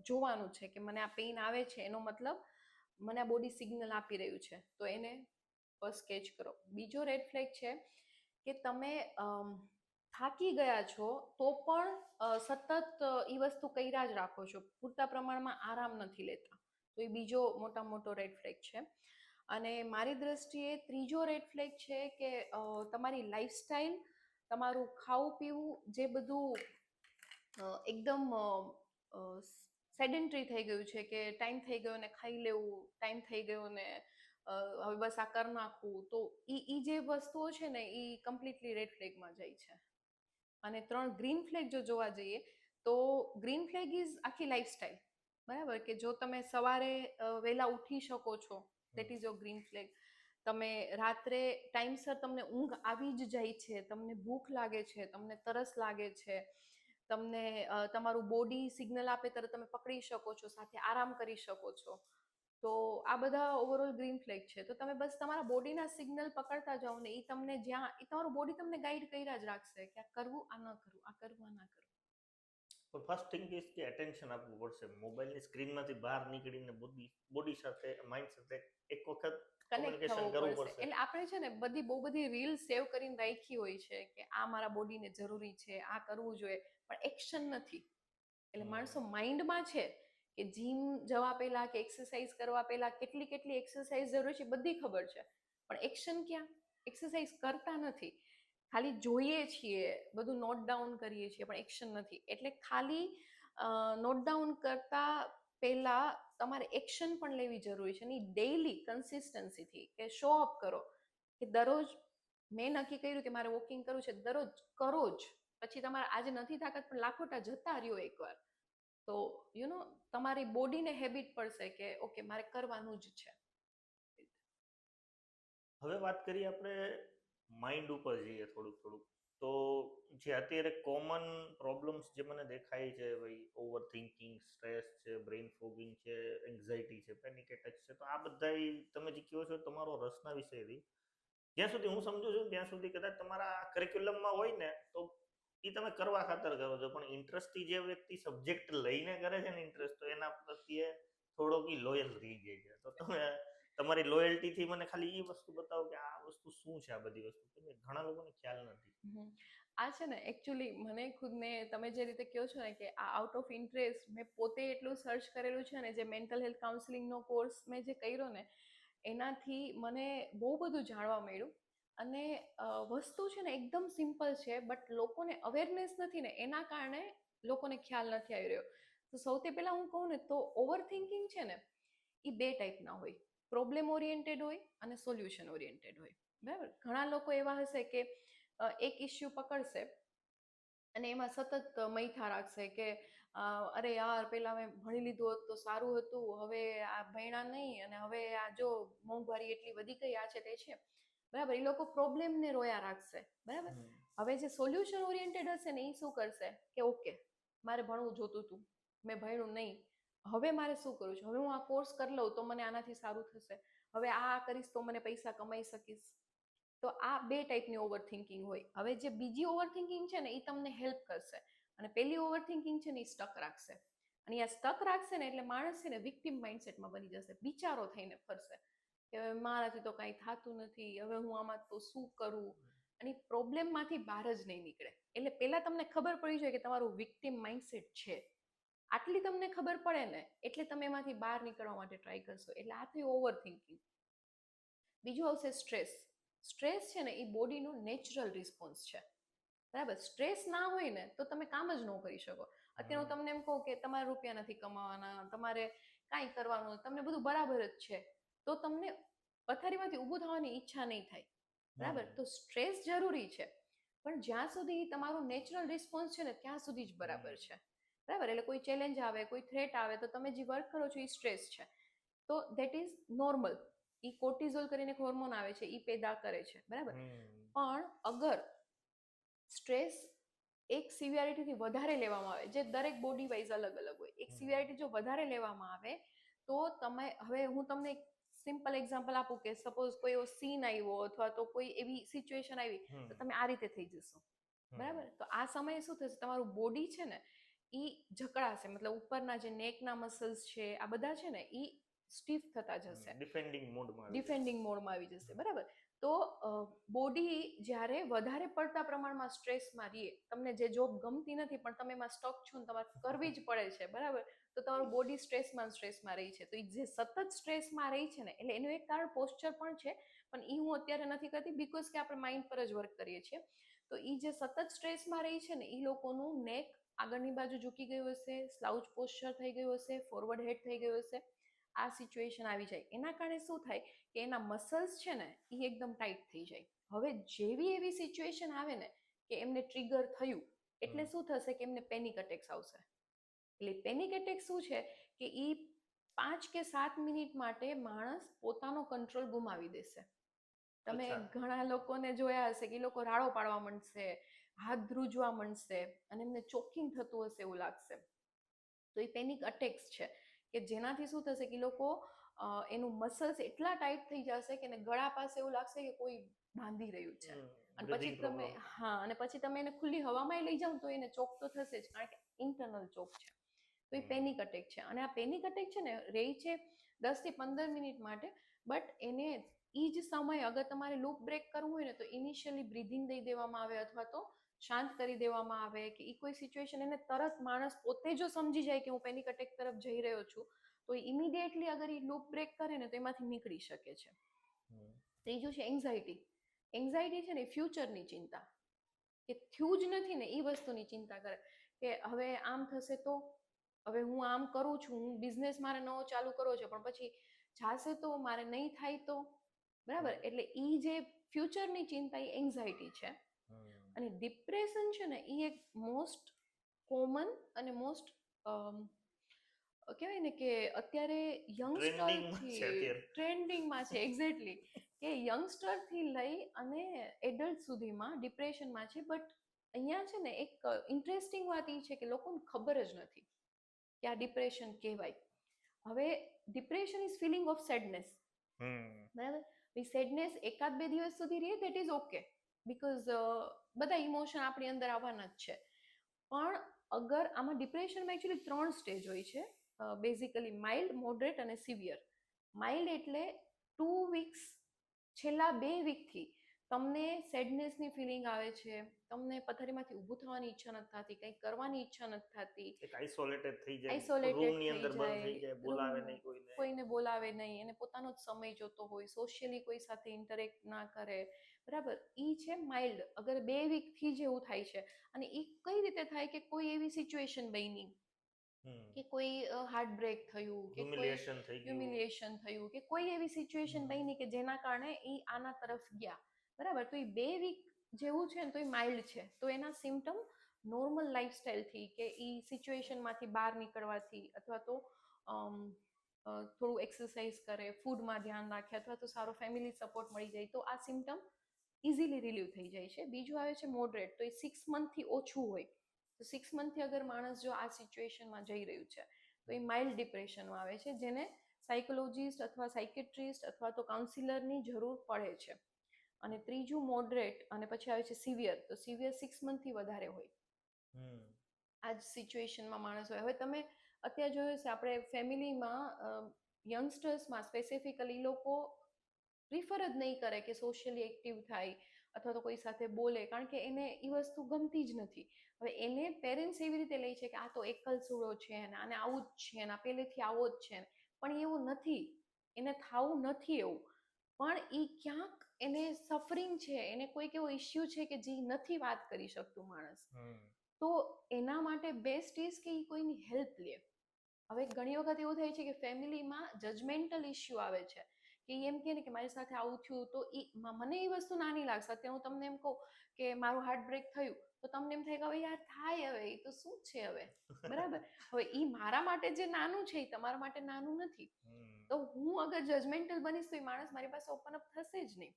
જોવાનું છે કે મને આ પેઇન આવે છે, એનો મતલબ મને આ બોડી સિગ્નલ આપી રહ્યું છે, તો એને ફર્સ્ટ કેચ કરો. બીજો રેડ ફ્લેગ છે કે તમે થાકી ગયા છો તો પણ સતત એ વસ્તુ કર્યા જ રાખો છો, પૂરતા પ્રમાણમાં આરામ નથી લેતા, તો એ બીજો મોટો રેડ ફ્લેગ છે. અને મારી દ્રષ્ટિએ ત્રીજો રેડ ફ્લેગ છે કે તમારી લાઈફસ્ટાઈલ, તમારું ખાવું પીવું જે બધું એકદમ સેડેન્ટરી થઈ ગયું છે, કે ટાઈમ થઈ ગયો ને ખાઈ લેવું, ટાઈમ થઈ ગયો ને હવે બસ આ કરી નાખવું, તો એ જે વસ્તુઓ છે ને એ કમ્પ્લીટલી રેડ ફ્લેગમાં જાય છે. અને 3 ગ્રીન ફ્લેગ જો જોવા જઈએ તો ગ્રીન ફ્લેગ ઇઝ આખી લાઈફસ્ટાઈલ. બરાબર, કે જો તમે સવારે વહેલા ઉઠી શકો છો, that is your green flag. તમે રાત્રે ટાઈમસર તમને ઊંઘ આવી જ જાય છે, તમને ભૂખ લાગે છે, તમને તરસ લાગે છે, તમને તમારું બોડી સિગ્નલ આપે ત્યારે તમે પકડી શકો છો, સાથે આરામ કરી શકો છો, તો આ બધા ઓવરઓલ ગ્રીન ફ્લેગ છે. તો તમે બસ તમારા બોડીના સિગ્નલ પકડતા જાઓ ને એ તમને જ્યાં, એ તમારું બોડી તમને ગાઈડ કર્યા જ રાખશે કે આ કરવું, આ ન કરવું, આ કરવું, આ ના કરવું. તો ફર્સ્ટ થિંગ ઇઝ કે એટેન્શન આપવું પડશે, મોબાઈલની સ્ક્રીનમાંથી બહાર નીકળીને બોડી સાથે, માઇન્ડ સાથે એક વખત કનેક્ટ કોમ્યુનિકેશન થવું કરવું પડશે. પડશે. એટલે આપણે છે ને બહુ બધી રીલ સેવ કરીને રાખી હોય છે કે આ મારા બોડીને જરૂરી છે, આ કરવું જોઈએ, પણ એક્શન નથી. એટલે માણસો માઇન્ડમાં છે કે જીમ જવા પહેલા કે એક્સરસાઇઝ કરવા પહેલા કેટલી એક્સરસાઇઝ જરૂરી છે બધી ખબર છે, પણ એક્શન ક્યાં? એક્સરસાઇઝ કરતા નથી, ખાલી જોઈએ છીએ, બધું નોટ ડાઉન કરીએ છીએ, પણ એક્શન નથી. એટલે ખાલી નોટ ડાઉન કરતા પહેલા તમારે એક્શન પણ લેવી જરૂરી છે, અને ડેઈલી કન્સિસ્ટન્સીથી કે શો અપ કરો કે દરરોજ મેં નક્કી કર્યું કે મારે વોકિંગ કરવું છે, દરરોજ કરો જ. પછી તમારે આજે નથી તાકાત પણ લાખોટા જતા રહ્યો એકવાર, તો તમારી બોડીને હેબિટ પડશે કે ઓકે મારે કરવાનું જ છે. હવે વાત કરીએ આપણે માઇન્ડ ઉપર જઈએ થોડુંક. તો જે અત્યારે કોમન પ્રોબ્લેમ્સ જે મને દેખાય છે, ભાઈ ઓવર થિંકિંગ, સ્ટ્રેસ છે, બ્રેઇન ફોગિંગ છે, એન્ઝાઇટી છે, પેનિક એટેક છે, તો આ બધા તમે જે કહો છો તમારો રસના વિષયથી, જ્યાં સુધી હું સમજુ છું ત્યાં સુધી કદાચ તમારા કરિક્યુલમમાં હોય ને તો એ તમે કરવા ખાતર કરો છો, પણ ઇન્ટરેસ્ટથી જે વ્યક્તિ સબ્જેક્ટ લઈને કરે છે ને ઇન્ટરેસ્ટ, તો એના પ્રત્યે થોડોક લોયલ રહી જાય છે. તો તમે તમારી લોયલ્ટીથી મને ખાલી એ વસ્તુ બતાવો કે આ વસ્તુ શું છે, આ બધી વસ્તુ, કેમ કે ઘણા લોકોને ખ્યાલ નથી. આ છે ને એકચ્યુઅલી મને ખુદને તમે જે રીતે કહો છો ને કે આ આઉટ ઓફ ઇન્ટરેસ્ટ, મેં પોતે એટલું સર્ચ કરેલું છે ને, જે મેન્ટલ હેલ્થ કાઉન્સિલિંગનો કોર્સ મેં જે કર્યો ને એનાથી મને બહુ બધું જાણવા મળ્યું. અને વસ્તુ છે ને એકદમ સિમ્પલ છે, બટ લોકોને અવેરનેસ નથી ને એના કારણે લોકોને ખ્યાલ નથી આવી રહ્યો. તો સૌથી પહેલા હું કહું ને તો ઓવર થિંકિંગ છે ને એ 2 ટાઈપના હોય, પ્રોબ્લેમ ઓરિએન્ટેડ હોય અને સોલ્યુશન ઓરિએન્ટેડ હોય. બરાબર, ઘણા લોકો એવા હશે કે એક ઇસ્યુ પકડશે અને એમાં સતત મૈથા રાખશે કે અરે યાર પહેલા મેં ભણી લીધું હોત તો સારું હતું, હવે આ ભણ્યા નહીં અને હવે આ જો મોંઘવારી એટલી વધી ગઈ, આ છે તે છે. બરાબર, એ લોકો પ્રોબ્લેમને રોયા રાખશે. બરાબર, હવે જે સોલ્યુશન ઓરિએન્ટેડ હશે ને એ શું કરશે કે ઓકે મારે ભણવું જોતું હતું, મેં ભણ્યું નહીં, હવે મારે શું કરવું છે, હવે હું આ કોર્સ કરી લઉં તો મને આનાથી સારું થશે, હવે આ કરીશ તો મને પૈસા કમાઈ શકીશ. તો આ બે ટાઈપની ઓવર થિંકિંગ હોય. હવે જે બીજી ઓવર થિંકિંગ છે ને એ તમને હેલ્પ કરશે, અને પેલી ઓવર થિંકિંગ છે ને એ સ્ટક રાખશે. અને આ સ્ટક રાખશે ને એટલે માણસ છે ને વિક્ટિમ માઇન્ડસેટમાં બની જશે, બિચારો થઈને ફરશે કે હવે મારાથી તો કાંઈ થતું નથી, હવે હું આમાં તો શું કરું, અને પ્રોબ્લેમમાંથી બહાર જ નહીં નીકળે. એટલે પહેલા તમને ખબર પડી જોઈએ કે તમારું વિક્ટિમ માઇન્ડસેટ છે. આટલી તમને ખબર પડે ને એટલે તમે એમાંથી બહાર નીકળવા માટે ટ્રાય કરશો. એટલે આ થઈ ઓવર થિંકિંગ. બીજું આવશે સ્ટ્રેસ. સ્ટ્રેસ છે ને એ બોડીનું નેચરલ રિસ્પોન્સ છે, બરાબર. સ્ટ્રેસ ના હોય ને તો તમે કામ જ ન કરી શકો. અત્યારે હું તમને એમ કહું કે તમારે રૂપિયા નથી કમાવાના, તમારે કાંઈ કરવાનું, તમને બધું બરાબર જ છે, તો તમને પથારીમાંથી ઊભું થવાની ઈચ્છા નહીં થાય, બરાબર. તો સ્ટ્રેસ જરૂરી છે, પણ જ્યાં સુધી તમારું નેચરલ રિસ્પોન્સ છે ને ત્યાં સુધી જ બરાબર છે, બરાબર. એટલે કોઈ ચેલેન્જ આવે, કોઈ થ્રેટ આવે તો તમે જે વર્ક કરો છો એ સ્ટ્રેસ છે, તો that is normal. A cortisol કરીને એક હોર્મોન આવે છે એ પેદા કરે છે, બરાબર. પણ અગર સ્ટ્રેસ એક સિવિયરિટીથી વધારે લેવામાં આવે, જે દરેક બોડી વાઇઝ અલગ અલગ હોય, એક સિવિયરિટી જો વધારે લેવામાં આવે તો તમે, હવે હું તમને એક સિમ્પલ એક્ઝામ્પલ આપું કે સપોઝ કોઈ એવો સીન આવ્યો અથવા તો કોઈ એવી સિચ્યુએશન આવી તો તમે આ રીતે થઈ જશો, બરાબર. તો આ સમયે શું થશે, તમારું બોડી છે ને એ જકડાશે, મતલબ ઉપરના જે નેકના મસલ્સ છે આ બધા છે ને એ સ્ટીફ થતા જશે, ડિફેન્ડિંગ મોડમાં આવી જશે, બરાબર. તો બોડી જ્યારે વધારે પડતા પ્રમાણમાં સ્ટ્રેસમાં રહીએ, તમને જે જોબ ગમતી નથી પણ તમે એમાં સ્ટક છો ને તમારે કરવી જ પડે છે, બરાબર, તો તમારું બોડી સ્ટ્રેસમાં રહી છે. તો એ જે સતત સ્ટ્રેસમાં રહી છે ને, એટલે એનું એક કારણ પોસ્ચર પણ છે, પણ એ હું અત્યારે નથી કરતી બીકોઝ કે આપણે માઇન્ડ પર જ વર્ક કરીએ છીએ. તો એ જે સતત સ્ટ્રેસમાં રહી છે ને એ લોકોનું નેક આગળની બાજુ ઝૂકી ગયું હશે, સ્લાઉચ પોસ્ચર થઈ ગયું હશે, ફોરવર્ડ હેડ થઈ ગયું હશે. આ સિચ્યુએશન આવી જાય, એના કારણે શું થાય કે એના મસલ્સ છે ને એ એકદમ ટાઈટ થઈ જાય. હવે જેવી એવી સિચ્યુએશન આવે ને કે એમને ટ્રિગર થયું એટલે શું થશે કે એમને પેનિક અટેક્સ આવશે. એટલે પેનિક એટેક શું છે કે એ 5 કે 7 મિનિટ માટે માણસ પોતાનો કંટ્રોલ ગુમાવી દેશે. તમે ઘણા લોકોને જોયા હશે કે એ લોકો રાડો પાડવા માંડશે, હાથ ધ્રુજવા માંડશે અને એમને ચોકિંગ થતું હશે એવું લાગશે. તો એ પેનિક અટેક્સ છે કે જેનાથી શું થશે કે લોકો એનું મસલ્સ એટલા ટાઈટ થઈ જશે કે એને ગળા પાસે એવું લાગશે કે કોઈ બાંધી રહ્યું છે. અને પછી તમે અને પછી તમે એને ખુલ્લી હવામાં લઈ જાઓ તો એને ચોક તો થશે જ, કારણ કે ઇન્ટરનલ ચોક છે. તો એ પેનિક અટેક છે. અને આ પેનિક અટેક છે ને રહે છે 10 થી 15 મિનિટ માટે, બટ એને એ જ સમય અગર તમારે લૂપ બ્રેક કરવું હોય ને તો ઇનિશિયલી બ્રીધિંગ દઈ દેવામાં આવે અથવા તો શાંત કરી દેવામાં આવે, કે એ કોઈ સિચ્યુએશન એને તરત માણસ પોતે જો સમજી જાય કે હું પેનિક અટેક તરફ જઈ રહ્યો છું તો ઇમિડિયેટલી અગર એ લૂપ બ્રેક કરે ને તો એમાંથી નીકળી શકે છે. ત્રીજું છે એન્ઝાયટી. એન્ઝાયટી છે ને ફ્યુચરની ચિંતા, કે થયું જ નથી ને એ વસ્તુની ચિંતા કરે કે હવે આમ થશે તો, હવે હું આમ કરું છું, હું બિઝનેસ મારે નવો ચાલુ કરવો છે પણ પછી જાશે તો, મારે નહીં થાય તો, બરાબર. એટલે એ જે ફ્યુચરની ચિંતા એ એન્ઝાયટી છે. અને ડિપ્રેશન છે ને એ એક મોસ્ટ કોમન અને મોસ્ટ કહેવાય ને કે અત્યારે યંગસ્ટરથી ટ્રેન્ડિંગમાં છે, એક્ઝેક્ટલી, કે યંગસ્ટરથી લઈ અને એડલ્ટ સુધીમાં ડિપ્રેશનમાં છે. બટ અહીંયા છે ને એક ઇન્ટરેસ્ટિંગ વાત એ છે કે લોકોને ખબર જ નથી કે આ ડિપ્રેશન કહેવાય. હવે depression is feeling of sadness, બરાબર. સેડનેસ 1-2 દિવસ સુધી રહે દેટ ઇઝ ઓકે, બીકોઝ બધા ઇમોશન આપણી અંદર આવવાના જ છે. પણ અગર આમાં ડિપ્રેશનમાં એકચ્યુઅલી 3 સ્ટેજ હોય છે બેઝિકલી: માઇલ્ડ, મોડરેટ અને સિવિયર. માઇલ્ડ એટલે 2 વીક્સ, છેલ્લા 2 વીકથી તમને સેડનેસની ફિલિંગ આવે છે, તમને પથારીમાંથી ઊભું થવાની ઈચ્છા નથી થતી, કંઈ કરવાની ઈચ્છા નથી થતી, આઇસોલેટેડ થઈ જાય, આઇસોલેટેડ થઈ જાય, કોઈને બોલાવે નહીં, એને પોતાનો જ સમય જોતો હોય, સોશિયલી કોઈ સાથે ઇન્ટરેક્ટ ના કરે, બરાબર. એ છે માઇલ્ડ. અગર 2 વીકથી જ એવું થાય છે, અને એ કઈ રીતે થાય કે કોઈ એવી સિચ્યુએશન બની કે કોઈ હાર્ટ બ્રેક થયું, કે કોઈ હ્યુમિલિએશન થયું, કે કોઈ એવી સિચ્યુએશન બની કે જેના કારણે એ આના તરફ ગયા, બરાબર. તો એ 2 વીક જેવું છે ને તો એ માઇલ્ડ છે. તો એના સિમ્ટમ નોર્મલ લાઈફસ્ટાઈલથી કે એ સિચ્યુએશનમાંથી બહાર નીકળવાથી અથવા તો થોડું એક્સરસાઇઝ કરે, ફૂડમાં ધ્યાન રાખે અથવા તો સારો ફેમિલી સપોર્ટ મળી જાય તો આ સિમ્ટમ ઇઝીલી રિલીવ થઈ જાય છે. બીજું આવે છે મોડરેટ, તો એ 6 મંથથી ઓછું હોય. તો 6 મંથથી અગર માણસ જો આ સિચ્યુએશનમાં જઈ રહ્યું છે તો એ માઇલ્ડ ડિપ્રેશનમાં આવે છે, જેને સાયકોલોજીસ્ટ અથવા સાયકેટ્રિસ્ટ અથવા તો કાઉન્સિલરની જરૂર પડે છે. અને ત્રીજું મોડરેટ, અને પછી આવે છે સિવિયર. તો સિવિયર 6 મંથથી વધારે હોય. આ જ સિચ્યુએશનમાં માણસ હોય. હવે તમે અત્યારે જોયું છે આપણે ફેમિલીમાં યંગસ્ટર્સમાં સ્પેસિફિકલી લોકો પ્રિફર જ નહીં કરે કે સોશિયલી એક્ટિવ થાય અથવા તો કોઈ સાથે બોલે, કારણ કે એને એ વસ્તુ ગમતી જ નથી. હવે એને પેરેન્ટ્સ એવી રીતે લે છે કે આ તો એકલ સુડો છે ને આને આવું જ છે ને આ પહેલેથી આવો જ છે ને, પણ એવું નથી. એને થાવું નથી એવું, પણ એ ક્યાંક એને સફરિંગ છે, એને કોઈક એવો ઇસ્યુ છે કે જે નથી વાત કરી શકતું માણસ. તો એના માટે બેસ્ટ ઇઝ કે એ કોઈની હેલ્પ લે. હવે ઘણી વખત એવું થાય છે કે ફેમિલીમાં જજમેન્ટલ ઇસ્યુ આવે છે કે એમ કહે ને કે મારી સાથે આવું થયું, તો મને એ વસ્તુ નાની લાગશે. અત્યારે હું તમને એમ કહું કે મારું હાર્ટ બ્રેક થયું તો તમને એમ થાય કે હવે યાર થાય, હવે એ તો શું છે હવે, બરાબર. હવે એ મારા માટે જે નાનું છે એ તમારા માટે નાનું નથી. તો હું અગર જજમેન્ટલ બનીશ તો એ માણસ મારી પાસે ઓપન અપ થશે જ નહીં.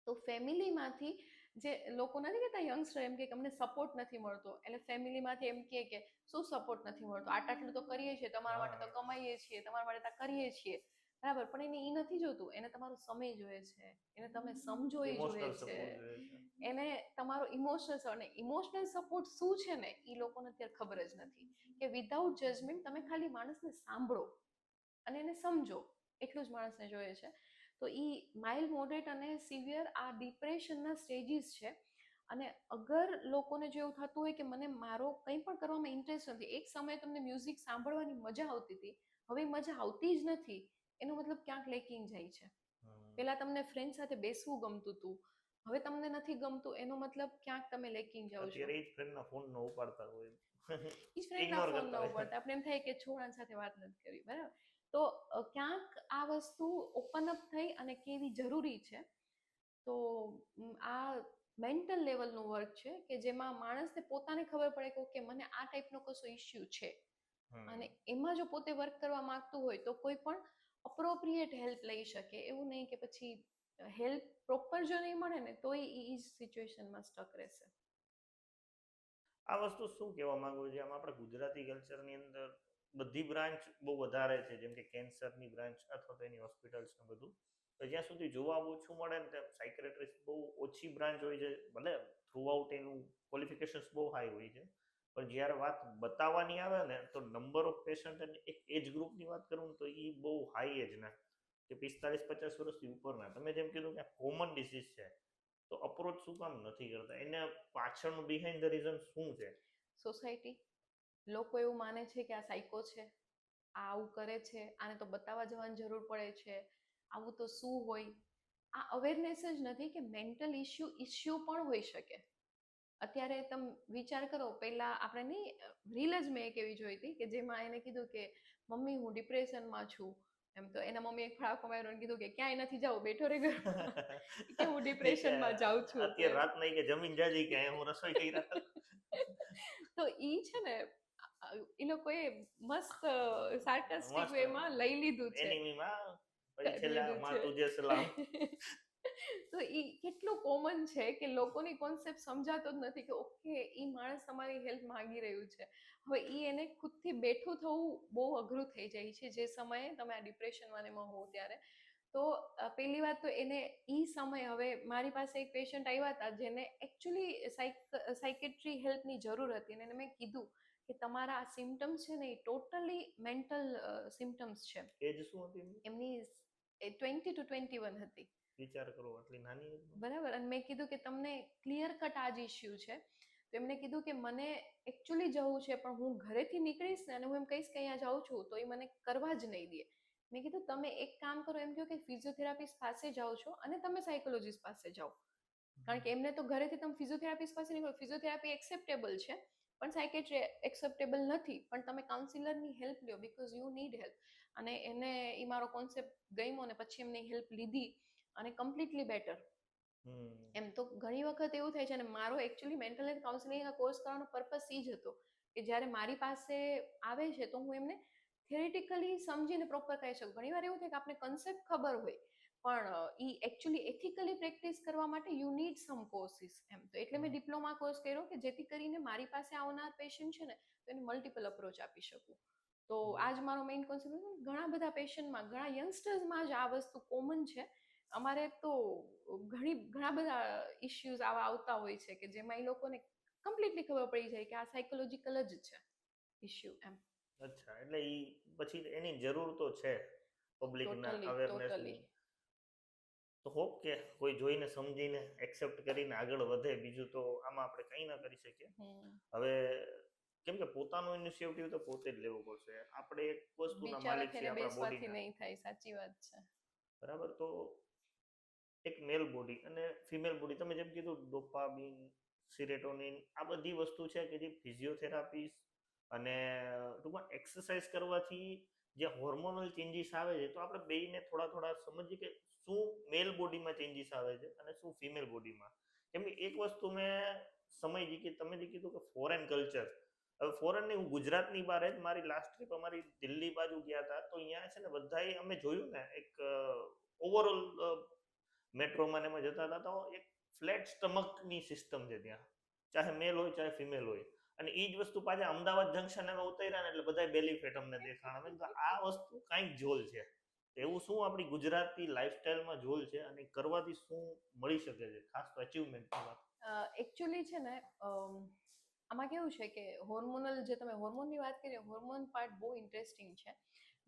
તો ફેમિલીમાંથી જે લોકો નથી કહેતા યંગસ્ટર એમ કે અમને સપોર્ટ નથી મળતો, એટલે ફેમિલીમાંથી એમ કે શું સપોર્ટ નથી મળતો, આટલું તો કરીએ છીએ, તમારા માટે તો કમાઈએ છીએ, તમારા માટે તો કરીએ છીએ, બરાબર. પણ એને એ નથી જોતું, એને તમારો સમય જોઈએ છે, એને તમે સમજો એ જોઈએ છે, એને તમારો ઇમોશનલ અને ઇમોશનલ સપોર્ટ શું છે ને એ લોકોને અત્યારે ખબર જ નથી. કે વિધાઉટ જજમેન્ટ તમે ખાલી માણસને સાંભળો અને એને સમજો, એટલું જ માણસને જોઈએ છે. તો એ માઇલ્ડ, મોડરેટ અને સિવિયર આ ડિપ્રેશનના સ્ટેજીસ છે. અને અગર લોકોને જો એવું થતું હોય કે મને મારો કંઈ પણ કરવામાં ઇન્ટરેસ્ટ નથી, એક સમયે તમને મ્યુઝિક સાંભળવાની મજા આવતી હતી, હવે મજા આવતી જ નથી, એનો મતલબ ક્યાંક લેકિંગ જાય છે. પહેલા તમને ફ્રેન્ડ સાથે બેસવું ગમતું હતું, હવે તમને નથી ગમતું, એનો મતલબ ક્યાંક તમે લેકિંગ જાઓ છો. અત્યારે એ જ ફ્રેન્ડના ફોન ન ઉપાડતા હોય, એ જ ફ્રેન્ડના ફોન ન ઉપાડતા, આપણે એમ થાય કે છોકરાની સાથે વાત નથી કરવી, બરાબર. તો ક્યાંક આ વસ્તુ ઓપન અપ થઈ અને કેવી જરૂરી છે. તો આ મેન્ટલ લેવલનું વર્ક છે કે જેમાં માણસને પોતાને ખબર પડે કે ઓકે મને આ ટાઈપનો કશો ઇસ્યુ છે, અને એમાં જો પોતે વર્ક કરવા માંગતું હોય તો કોઈ પણ અપ્રોપ્રિએટ હેલ્પ લઈ શકે. એવું નહીં કે પછી હેલ્પ પ્રોપર જો નહીં મળે ને તો એ સિચ્યુએશનમાં સ્ટક રહેશે. આ વસ્તુ શું કહેવા માંગુ છું, આમ આપણે ગુજરાતી કલ્ચરની અંદર બધી બ્રાન્ચ બહુ વધારે છે, જેમ કે કેન્સરની બ્રાન્ચ અથવા તો એની હોસ્પિટલ્સ ને બધું. તો જ્યાં સુધી જોવા ઓછું મળે ને ત્યાં સાયકેટ્રિસ્ટ બહુ ઓછી બ્રાન્ચ હોય છે, ભલે થ્રુઆઉટ એનું ક્વોલિફિકેશન્સ બહુ હાઈ હોય છે, પણ જ્યારે વાત બતાવવાની આવે ને તો નંબર ઓફ પેશન્ટ અને એક એજ ગ્રુપની વાત કરું ને તો એ બહુ હાઈ જ ના, કે 45-50 વર્ષથી ઉપરના. તમે જેમ કીધું કે કોમન ડિસીઝ છે, તો અપ્રોચ શું કામ નથી કરતા? એને પાછળનું બિહાઇન્ડ ધ રીઝન શું છે? સોસાયટી, લોકો એવું માને છે કે આ સાયકો છે, આ આવું કરે છે, આને તો બતાવવા જવાની જરૂર પડે છે, આવું તો શું હોય. આ અવેરનેસ જ નથી કે મેન્ટલ ઇસ્યુ પણ હોઈ શકે. અત્યારે તમે વિચાર કરો, પહેલા આપણે નહીં, રીલ જ મેં એક એવી જોઈ હતી કે જેમાં એને કીધું કે મમ્મી હું ડિપ્રેશનમાં છું, એમ તો એના મમ્મી એક ફાળકો માર્યો અને કીધું કે ક્યાંય નથી જાવું, બેઠો રે ઘરમાં, કે હું ડિપ્રેશનમાં જાઉં છું. અત્યારે રાત નહીં કે જમીન જાજી કે હું રસોઈ કર્યા. તો ઈ છે ને એ લોકોએ મસ્ત સાર્કાસ્ટિક વેમાં લઈ લીધું છે. એનિમીમાં પછી છેલ્લા માં તુજે સલામ. તો એ કેટલું કોમન છે કે લોકોની કોન્સેપ્ટ સમજાતો જ નથી કે ઓકે એ માણસ તમારી હેલ્પ માંગી રહ્યું છે. હવે એને ખુદથી બેઠું થવું બહુ અઘરું થઈ જાય છે જે સમયે તમે આ ડિપ્રેશનમાં એમાં હો ત્યારે. તો પહેલી વાત તો એને સમય, હવે મારી પાસે એક પેશન્ટ આવ્યા હતા જેને એકચ્યુઅલી સાયકેટ્રી હેલ્પની જરૂર હતી, અને મેં કીધું કે તમારા આ સિમ્ટમ્સ છે ને એ ટોટલી મેન્ટલ સિમ્ટમ્સ છે. એજ શું હતી એમની 20 to 21 હતી. વિચાર કરો, આટલી નાની, બરાબર. અને મેં કીધું કે તમને ક્લિયર કટ આ જ ઇશ્યુ છે. તો એમને કીધું કે મને એકચ્યુઅલી જવું છે, પણ હું ઘરેથી નીકળીશ ને અને હું એમ કહીશ કે અહીંયા જાઉં છું તો એ મને કરવા જ નહીં દે. મેં કીધું તમે એક કામ કરો, એમ કહો કે ફિઝિયોથેરાપિસ્ટ પાસે જાઓ છો અને તમે સાયકોલોજીસ્ટ પાસે જાઓ, કારણ કે એમને તો ઘરેથી તમે ફિઝિયોથેરાપિસ્ટ પાસે નીકળો, ફિઝિયોથેરાપી એક્સેપ્ટેબલ છે પણ સાયકેટ્રી એક્સેપ્ટેબલ નથી, પણ તમે કાઉન્સિલરની હેલ્પ લ્યો બીકોઝ યુ નીડ હેલ્પ. અને એને એ મારો કોન્સેપ્ટ ગમ્યો અને પછી એમને હેલ્પ લીધી અને કમ્પ્લીટલી બેટર. એમ તો ઘણી વખત એવું થાય છે, અને મારો actually mental health counselling course કરવાનો પર્પસ એ જ હતો કે જ્યારે મારી પાસે આવે છે તો હું એમને થિયરિટિકલી સમજીને પ્રોપર કહી શકું. ઘણીવાર એવું થાય કે આપણે કન્સેપ્ટ ખબર હોય પણ ઈ એકચ્યુઅલી એથિકલી પ્રેક્ટિસ કરવા માટે યુ નીડ સમ કોર્સિસ એમ. તો એટલે મેં ડિપ્લોમા કોર્સ કર્યો કે જેથી કરીને મારી પાસે આવનાર પેશન્ટ છે ને તો એને મલ્ટિપલ અપ્રોચ આપી શકું. તો આ જ મારો મેઇન કોન્સેપ્ટ છે. ઘણા બધા પેશન્ટમાં, ઘણા યંગસ્ટર્સમાં જ આ વસ્તુ કોમન છે. અમારે તો ઘણા બધા ઇશ્યુઝ આવા આવતા હોય છે કે જેમાં એ લોકોને કમ્પ્લીટલી ખબર પડી જાય કે આ સાયકોલોજીકલ જ છે ઇશ્યુ એમ. અચ્છા, એટલે ઈ પછી એની જરૂર તો છે પબ્લિકના ટોટલી અવેરનેસની. તો હોપ કે કોઈ જોઈને સમજીને એક્સેપ્ટ કરીને આગળ વધે. બીજું તો આમાં આપણે કંઈ ના કરી શકીએ. હવે કેમ કે પોતાનું ઇનિશિયેટિવ તો પોતે જ લેવું પડશે. આપણે એક વસ્તુના માલિક છીએ, આપણા બોડીના. નહીં થાય, સાચી વાત છે. બરાબર. તો એક મેલ બોડી અને ફિમેલ બોડી, તમે જેમ કીધું ડોપામિન, સિરેટોનિન, આ બધી વસ્તુ છે કે જે ફિઝિયોથેરાપી અને ટૂંકમાં એક્સરસાઇઝ કરવાથી જે હોર્મોનલ ચેન્જીસ આવે છે, તો આપણે બેયને થોડા સમજીએ કે શું મેલ બોડીમાં ચેન્જીસ આવે છે અને શું ફિમેલ બોડીમાં. કેમ કે એક વસ્તુ મેં સમજી કે તમે જે કીધું કે ફોરેન કલ્ચર, હવે ફોરેનની, હું ગુજરાતની બહાર જ મારી લાસ્ટ ટ્રીપ અમારી દિલ્હી બાજુ ગયા હતા, તો અહીંયા છે ને બધાએ અમે જોયું ને એક ઓવરઓલ મેટ્રોમાં ને એમાં જતા હતા તો એક ફ્લેટ સ્ટમકની સિસ્ટમ છે ત્યાં, ચાહે મેલ હોય ચાહે ફિમેલ હોય. અને એ જ વસ્તુ પાછા અમદાવાદ જંકશન એમાં ઉતર્યા ને એટલે બધા બેલી ફેટ અમને દેખાણ. તો આ વસ્તુ કાંઈક જોલ છે. એવું શું આપણી ગુજરાતી લાઈફસ્ટાઈલમાં જોલ છે અને કરવાથી શું મળી શકે છે, ખાસ તો અચીવમેન્ટની વાત? એકચ્યુઅલી છે ને આમાં કેવું છે કે હોર્મોનલ, જે તમે હોર્મોનની વાત કરી, હોર્મોન પાર્ટ બહુ ઇન્ટરેસ્ટિંગ છે.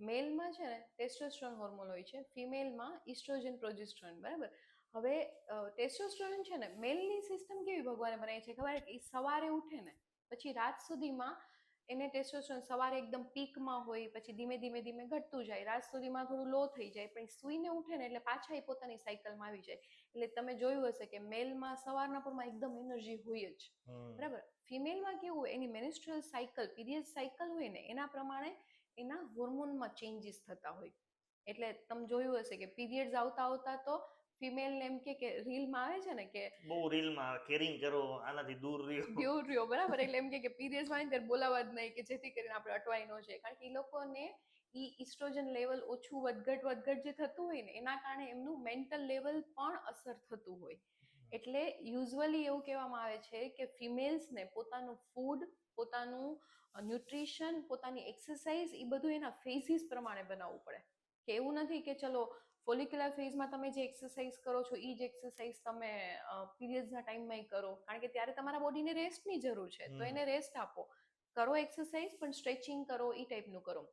મેલમાં છે ને ટેસ્ટોસ્ટેરોન હોર્મોન હોય છે, ફિમેલમાં ઇસ્ટ્રોજન, પ્રોજેસ્ટેરોન, બરાબર. હવે ટેસ્ટોસ્ટેરોન છે ને, મેલની સિસ્ટમ કેવી ભગવાને બનાવી છે ખબર કે સવારે ઉઠે ને પછી રાત સુધીમાં એને ટેસ્ટોસ્ટેરોન સવારે એકદમ પીકમાં હોય, પછી ધીમે ધીમે ઘટતું જાય, રાત સુધીમાં થોડું લો થઈ જાય, પણ સૂઈને ઉઠે ને એટલે પાછા એ પોતાની સાયકલમાં આવી જાય. એટલે તમે જોયું હશે કે મેલમાં સવારના પોરમાં એકદમ એનર્જી હોય જ, બરાબર. ફિમેલમાં કેવું હોય, એની મેન્સ્ટ્રુઅલ સાયકલ, પીરિયડ સાયકલ હોય ને એના પ્રમાણે એના હોર્મોનમાં ચેન્જીસ થતા હોય. એટલે તમે જોયું હશે કે પીરિયડ્સ આવતા તો ફિમેલને એમ કે રીલમાં આવે છે ને કે બહુ રીલમાં કેરિંગ કરો, આનાથી દૂર રહ્યો, બરાબર. એટલે એમ કે પીરિયડ્સ માં ત્યારે બોલાવા જ નહીં, કે જેથી કરીને આપણે અટવાઈ ન જાય. કારણ કે એ લોકોને ઈ ઇસ્ટ્રોજન લેવલ ઓછું વધઘટ જે થતું હોય ને એના કારણે એમનું મેન્ટલ લેવલ પણ અસર થતું હોય. એટલે યુઝ્યુઅલી એવું કહેવામાં આવે છે કે ફિમેલ્સને પોતાનું ફૂડ, પોતાનું ન્યુટ્રિશન, પોતાની એક્સરસાઇઝ એ બધું એના ફેઝિસ પ્રમાણે બનાવવું પડે. કે એવું નથી કે ચલો ફોલિક્યુલર ફેઝમાં તમે જે એક્સરસાઇઝ કરો છો એ જ એક્સરસાઇઝ તમે પીરિયડ્સના ટાઈમમાં કરો, કારણ કે ત્યારે તમારા બોડીને રેસ્ટની જરૂર છે, તો એને રેસ્ટ આપો. કરો એક્સરસાઇઝ, પણ સ્ટ્રેચિંગ કરો, એ ટાઈપનું કરો.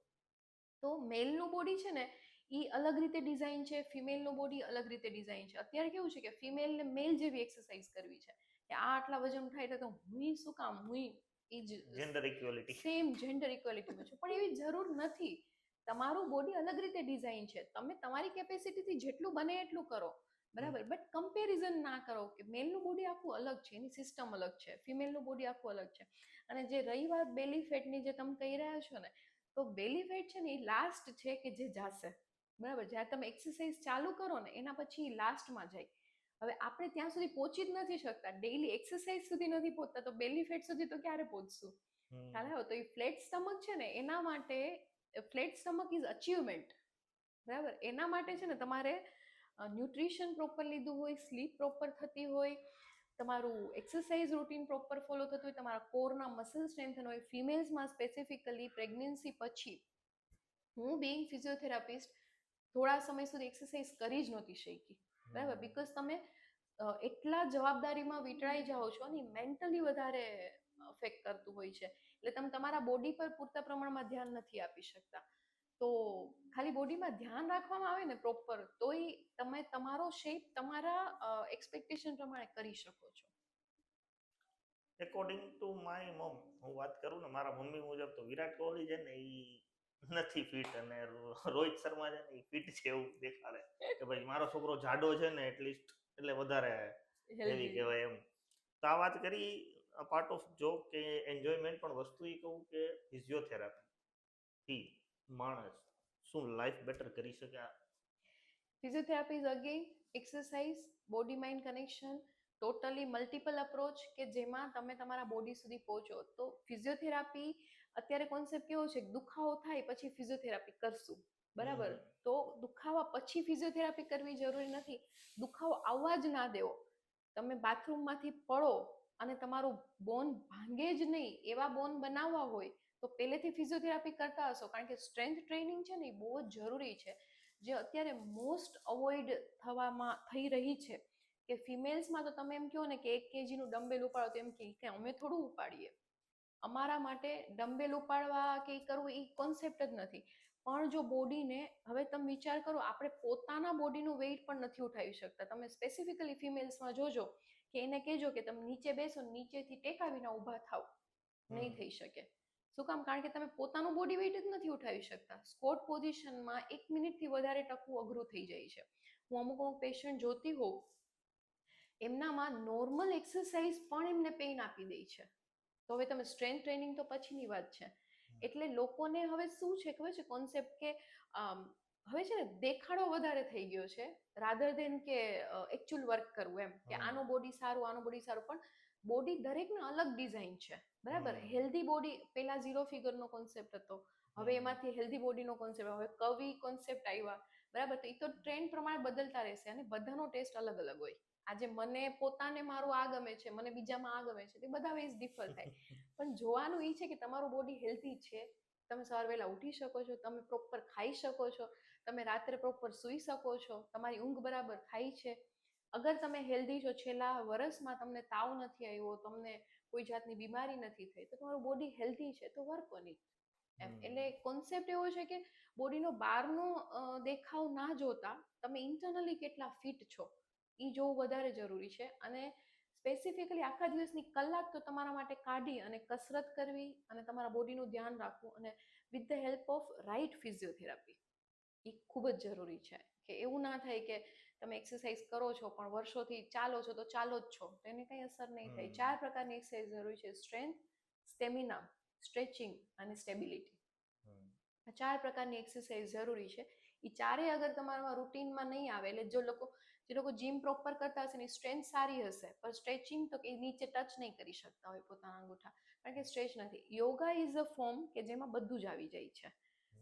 તો મેલનું બોડી છે ને એ અલગ રીતે ડિઝાઇન છે, ફિમેલનું બોડી અલગ રીતે ડિઝાઇન છે. અત્યારે કેવું છે કે ફિમેલને મેલ જેવી એક્સરસાઇઝ કરવી છે કે આ આટલા વજન ઉઠાય તો હું શું કામ, હું એ જ જેન્ડર ઇક્વાલિટી, સેમ જેન્ડર ઇક્વાલિટીમાં છું, પણ એવી જરૂર નથી. તમારું બોડી અલગ રીતે ડિઝાઇન છે, તમે તમારી કેપેસિટીથી જેટલું બને એટલું કરો, બરાબર. બટ કમ્પેરિઝન ના કરો કે મેલનું બોડી આખું અલગ છે, એની સિસ્ટમ અલગ છે, ફિમેલનું બોડી આખું અલગ છે. અને જે રહી વાત બેલી ફેટની, જે તમે કહી રહ્યા છો ને, તો બેલી ફેટ છે ને એ લાસ્ટ છે કે જે જાશે, બરાબર. જ્યારે તમે એક્સરસાઇઝ ચાલુ કરો ને એના પછી લાસ્ટમાં જાય. હવે આપણે ત્યાં સુધી પહોંચી જ નથી શકતા, ડેઈલી એક્સરસાઇઝ સુધી નથી પહોંચતા, તો બેલી ફેટ સુધી તો ક્યારે પહોંચશું? ખ્યાલ આવ્યો? તો એ ફ્લેટ સ્ટમક છે ને એના માટે, ફ્લેટ સ્ટમક ઇઝ અચીવમેન્ટ, બરાબર. એના માટે છે ને તમારે ન્યુટ્રિશન પ્રોપર લીધું હોય, સ્લીપ પ્રોપર થતી હોય, તમારું એક્સરસાઇઝ રૂટીન પ્રોપર ફોલો થતું હોય, તમારા કોરના મસલ સ્ટ્રેન્થન હોય. ફિમેલ્સમાં સ્પેસિફિકલી પ્રેગ્નન્સી પછી હું બિંગ ફિઝિયોથેરાપિસ્ટ થોડા સમય સુધી એક્સરસાઇઝ કરી જ નહોતી શકી, બરાબર. બીકોઝ તમે એટલા જવાબદારીમાં વીંટળાઈ જાઓ છો ને, મેન્ટલી વધારે અફેક્ટ કરતું હોય છે, એટલે તમે તમારા બોડી પર પૂરતા પ્રમાણમાં ધ્યાન નથી આપી શકતા. તો ખાલી બોડીમાં ધ્યાન રાખવામાં આવે ને પ્રોપર, તોય તમે તમારો શેપ તમારા એક્સપેક્ટેશન પ્રમાણે કરી શકો છો. એકોર્ડિંગ ટુ માય મમ, હું વાત કરું ને મારા મમ્મી મુજબ, તો વિરાટ કોહલી છે ને એ નથી ફિટ અને રોહિત શર્મા છે ને એ ફિટ છે એવું દેખાડે કે ભાઈ મારો છોકરો જાડો છે ને એટલીસ્ટ, એટલે વધારે હેવી કહેવાય એમ. તો આ વાત કરી પાર્ટ ઓફ જોક કે એન્જોયમેન્ટ, પણ વસ્તુ એ કહું કે ફિઝિયોથેરાપી માણસ શું લાઈફ બેટર કરી શકે? Physiotherapy is again exercise, body mind connection, totally multiple approach કે જેમાં તમે તમારા બોડી સુધી પહોંચો. તો ફિઝિયોથેરાપી અત્યારે કોન્સેપ્ટ કેવો છે, દુખાવો થાય પછી ફિઝિયોથેરાપી કરશું, બરાબર, તો દુખાવા પછી ફિઝિયોથેરાપી કરવી જરૂરી નથી. દુખાવો આવવા જ ના દેવો. તમે બાથરૂમમાંથી પડો અને તમારું બોન ભાંગે જ નહીં એવા બોન બનાવવા હોય તો પહેલેથી ફિઝિયોથેરાપી કરતા હશો, કારણ કે સ્ટ્રેન્થ ટ્રેનિંગ છે ને એ બહુ જ જરૂરી છે, જે અત્યારે મોસ્ટ અવોઇડ થઈ રહી છે. કે ફિમેલ્સમાં તો તમે એમ કહો ને કે 1 kgનું ડમ્બેલ ઉપાડો તો એમ કે અમે થોડું ઉપાડીએ. અમારા માટે ડમ્બેલ ઉપાડવા કે ઈ કરવું એ કોન્સેપ્ટ જ નથી. પણ જો બોડીને, હવે તમે વિચાર કરો, આપણે પોતાના બોડીનું વેઇટ પણ નથી ઉઠાવી શકતા. તમે સ્પેસિફિકલી ફિમેલ્સમાં જોજો કે એને કહેજો કે તમે નીચે બેસો, નીચેથી ટેકા વિના ઊભા થાવ, નહીં થઈ શકે. શું કામ? કારણ કે તમે પોતાનું બોડી વેઇટ જ નથી ઉઠાવી શકતા. સ્કોટ પોઝિશનમાં 1 મિનિટથી વધારે ટકવું અઘરું થઈ જાય છે. હું અમુક પેશન્ટ જોતી હોઉં, એમનામાં નોર્મલ એક્સરસાઇઝ પણ એમને પેઇન આપી દે છે. તો હવે તમે સ્ટ્રેન્થ ટ્રેનિંગ તો પછીની વાત છે. એટલે લોકોને હવે શું છે ખબર છે કોન્સેપ્ટ, કે હવે છે ને દેખાડો વધારે થઈ ગયો છે, રાધર દેન કે એકચ્યુઅલ વર્ક કરવું એમ, કે આનું બોડી સારું, આનું બોડી સારું. પણ બોડી દરેકને અલગ ડિઝાઇન છે, બરાબર. હેલ્ધી બોડી, પહેલા 0 ફિગરનો કોન્સેપ્ટ હતો, હવે એમાંથી હેલ્ધી બોડીનો કોન્સેપ્ટ, હવે કવી કોન્સેપ્ટ આવ્યા, બરાબર. તો એ તો ટ્રેન્ડ પ્રમાણે બદલતા રહેશે અને બધાનો ટેસ્ટ અલગ અલગ હોય. આજે મને પોતાને મારું આ ગમે છે, મને બીજામાં આ ગમે છે, તે બધા વેઝ ડિફર થાય. પણ જોવાનું એ છે કે તમારું બોડી હેલ્ધી છે, તમે સવાર વહેલા ઉઠી શકો છો, તમે પ્રોપર ખાઈ શકો છો, તમે રાત્રે પ્રોપર સૂઈ શકો છો, તમારી ઊંઘ બરાબર થાય છે. અગર તમે હેલ્ધી છો, છેલ્લા વર્ષમાં તમને તાવ નથી આવ્યો, તમને કોઈ જાતની બીમારી નથી થઈ, તો તમારું બોડી હેલ્ધી છે, તો વર્ક ઓન ઇટ એમ. એટલે કોન્સેપ્ટ એવો છે કે બોડીનો બહારનો દેખાવ ના જોતા તમે ઇન્ટરનલી કેટલા ફિટ છો એ જોવું વધારે જરૂરી છે. અને સ્પેસિફિકલી આખા દિવસની કલાક તો તમારા માટે કાઢી અને કસરત કરવી અને તમારા બોડીનું ધ્યાન રાખવું, અને with the help of right physiotherapy, એ ખૂબ જ જરૂરી છે. કે એવું ના થાય કે તમે એક્સરસાઇઝ કરો છો પણ વર્ષોથી ચાલો છો તો ચાલો જ છો, તો એને કંઈ અસર નહીં થાય. 4 પ્રકારની એક્સરસાઇઝ જરૂરી છે: સ્ટ્રેન્થ, સ્ટેમિના, સ્ટ્રેચિંગ અને સ્ટેબિલિટી. આ 4 પ્રકારની એક્સરસાઇઝ જરૂરી છે. એ ચારેય અગર તમારા રૂટીનમાં નહીં આવે, એટલે જે લોકો જીમ પ્રોપર કરતા હશે ને સ્ટ્રેન્થ સારી હશે, પણ સ્ટ્રેચિંગ તો કે નીચે ટચ નહીં કરી શકતા હોય પોતાના અંગૂઠા, કારણ કે સ્ટ્રેચ નથી. યોગા ઇઝ અ ફોર્મ કે જેમાં બધું જ આવી જાય છે.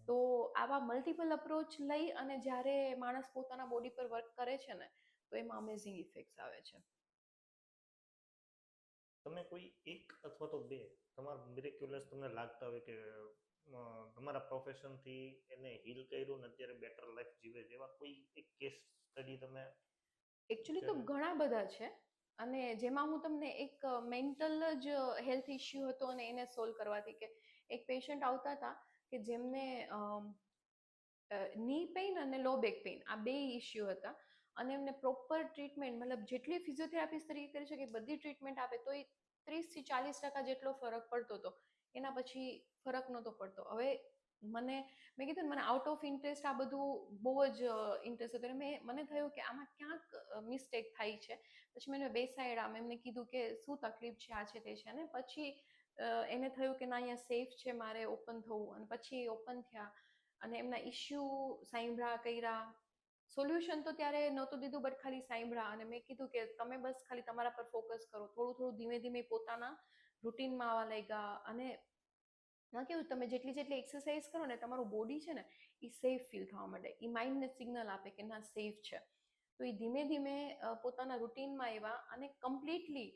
તો આવા મલ્ટિપલ અપ્રોચ લઈ અને જ્યારે માણસ પોતાના બોડી પર વર્ક કરે છે ને, તો એમાં અમેઝિંગ ઇફેક્ટ્સ આવે છે. તમે કોઈ એક અથવા તો બે તમારા મિરેક્યુલસ તમને લાગતા હોય કે તમારા પ્રોફેશનથી એને હીલ કર્યું ને અત્યારે બેટર લાઈફ જીવે છે, એવા કોઈ એક કેસ સ્ટડી તમે? એકચ્યુઅલી તો ઘણા બધા છે, અને જેમાં હું તમને એક મેન્ટલ જ હેલ્થ ઇશ્યુ હતો અને એને સોલ્વ કરવાથી, કે એક પેશન્ટ આવતા હતા કે જેમને ની પેઇન અને લો બેક પેઇન, આ બે ઇશ્યુ હતા, અને એમને પ્રોપર ટ્રીટમેન્ટ, મતલબ જેટલી ફિઝિયોથેરાપિસ્ટ તરીકે કરી શકે બધી ટ્રીટમેન્ટ આપે તો એ 30-40% જેટલો ફરક પડતો હતો. એના પછી ફરક નહોતો પડતો. હવે મેં કીધું ને, મને આઉટ ઓફ ઇન્ટરેસ્ટ આ બધું બહુ જ ઇન્ટરેસ્ટ હતો. મને થયું કે આમાં ક્યાંક મિસ્ટેક થાય છે. પછી મેં બેસાડ્યા, મેં એમને કીધું કે શું તકલીફ છે, આ છે તે છે, અને પછી એને થયું કે ના, અહીંયા સેફ છે મારે ઓપન થવું, અને પછી ઓપન થયા અને એમના ઇશ્યુ સાંભળ્યા, કર્યા. સોલ્યુશન તો ત્યારે નહોતું દીધું, બટ ખાલી સાંભળ્યા, અને મેં કીધું કે તમે બસ ખાલી તમારા પર ફોકસ કરો. થોડું થોડું ધીમે ધીમે પોતાના રૂટીનમાં આવવા લાગ્યા. અને એમાં કેવું, તમે જેટલી એક્સરસાઇઝ કરો ને, તમારું બોડી છે ને એ સેફ ફીલ થવા માંડે, એ માઇન્ડને સિગ્નલ આપે કે ના, સેફ છે. તો એ ધીમે ધીમે પોતાના રૂટીનમાં આવ્યા અને કમ્પ્લીટલી,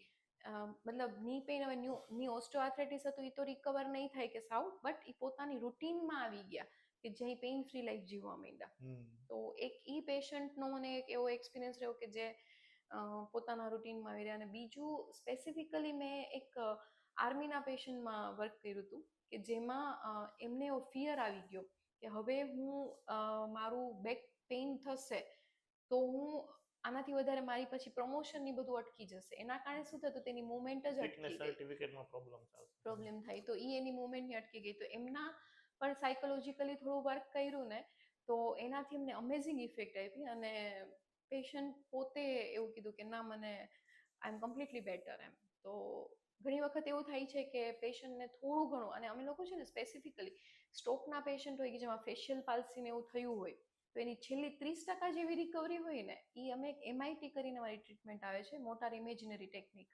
મતલબ ની પેઇન, હવે ની ઓસ્ટિયોઆર્થ્રાઇટિસ હતું, એ તો રિકવર નહીં થાય કે સાવ, બટ એ પોતાની રૂટીનમાં આવી ગયા કે જ્યાં પેઇન ફ્રી લાઈફ જીવવા માંડ્યા. તો એક ઈ પેશન્ટનો મને એક એવો એક્સપિરિયન્સ રહ્યો કે જે પોતાના રૂટીનમાં આવી રહ્યા. અને બીજું સ્પેસિફિકલી મેં એક આર્મીના પેશન્ટમાં વર્ક કર્યું હતું, કે જેમાં એમને એવો ફિયર આવી ગયો કે હવે મારું બેક પેઇન થશે તો હું આનાથી વધારે મારી પછી પ્રમોશનની બધું અટકી જશે. એના કારણે શું થતું, તેની મુવમેન્ટ જ અટકી ગઈ, સર્ટિફિકેટમાં પ્રોબ્લેમ થાય, તો એની મુવમેન્ટની અટકી ગઈ. તો એમના પર સાયકોલોજીકલી થોડું વર્ક કર્યું ને, તો એનાથી અમને અમેઝિંગ ઇફેક્ટ આવી. અને પેશન્ટ પોતે એવું કીધું કે ના, મને આઈ એમ કમ્પ્લીટલી બેટર એમ. તો ઘણી વખત એવું થાય છે કે પેશન્ટને થોડું ઘણું, અને અમે લોકો છે ને સ્પેસિફિકલી સ્ટ્રોકના પેશન્ટ હોય કે જેમાં ફેશિયલ પાલ્સીને એવું થયું હોય, તો એની છેલ્લી 30% જેવી રિકવરી હોય ને, એ અમે MIT કરીને અમારી ટ્રીટમેન્ટ આવે છે, મોટાર ઇમેજિનરી ટેકનિક,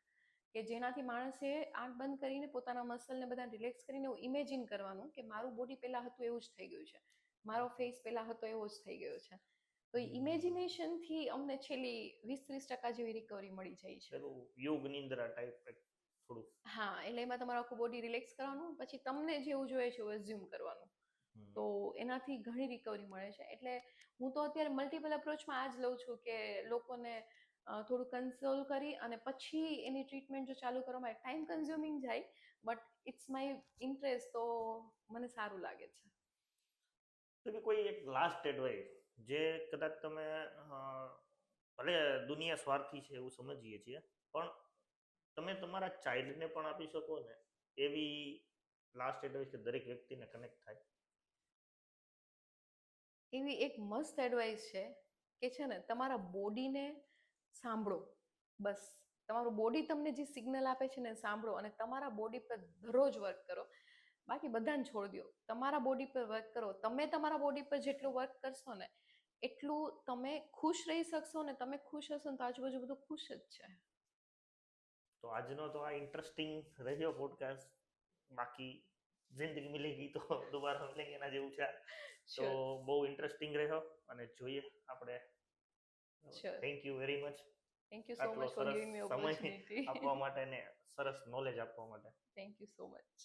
કે જેનાથી માણસે આંખ બંધ કરીને પોતાના મસલને બધા રિલેક્સ કરીને એવું ઇમેજિન કરવાનું કે મારું બોડી પહેલાં હતું એવું જ થઈ ગયું છે. મારો ફેસ પહેલા હતો એવો જ થઈ ગયો છે. તો ઇમેજિનેશનથી અમને છેલ્લી 20-30% જેવી રિકવરી મળી જાય છે. પેલું યોગ નિંદ્રા ટાઈપ થોડું. હા, એટલે એમાં તમારું આખું બોડી રિલેક્સ કરવાનું, પછી તમને જેવું જોઈએ છે એવું એઝ્યુમ કરવાનું. તો એનાથી ઘણી રિકવરી મળે છે. એટલે હું તો અત્યારે મલ્ટિપલ અપ્રોચમાં આ જ લઉં છું કે લોકોને થોડું કન્સોલ કરી અને પછી એની ટ્રીટમેન્ટ જો ચાલુ કરવામાં ટાઈમ કન્ઝ્યુમિંગ જાય, બટ ઇટ્સ માય ઇન્ટરેસ્ટ, તો મને સારું લાગે છે. તો બી કોઈ એક લાસ્ટ એડવાઇસ જે કદાચ તમે ભલે દુનિયા સ્વાર્થી છે એવું સમજીએ છીએ, પણ તમે તમારા ચાઇલ્ડને પણ આપી શકો ને એવી લાસ્ટ એડવાઇસ કે દરેક વ્યક્તિને કનેક્ટ થાય. એવી એક મસ્ત એડવાઇસ છે કે છે ને, તમારા બોડીને સાંભળો. બસ તમારું બોડી તમને જે સિગ્નલ આપે છે ને સાંભળો, અને તમારા બોડી પર દરરોજ વર્ક કરો. બાકી બધાને છોડી દો, તમારા બોડી પર વર્ક કરો. તમે તમારા બોડી પર જેટલું વર્ક કરશો ને એટલું તમે ખુશ રહી શકશો, ને તમે ખુશ હશો ને તો આજુબાજુ બધું ખુશ જ છે. તો આજનો તો આ ઇન્ટરેસ્ટિંગ રહ્યો પોડકાસ્ટ. બાકી જિંદગી મિલેગી તો દોબારા મિલેંગે એના જેવું છે. તો બહુ ઇન્ટરેસ્ટિંગ રહ્યો અને જોઈએ આપણે. Thank you very much. Thank you so આટલો મચ ફોર સરસ ગિવિંગ મી સમય ઓપોર્ચ્યુનિટી. આપવા માટે ને સરસ નોલેજ આપવા માટે. Thank you so much.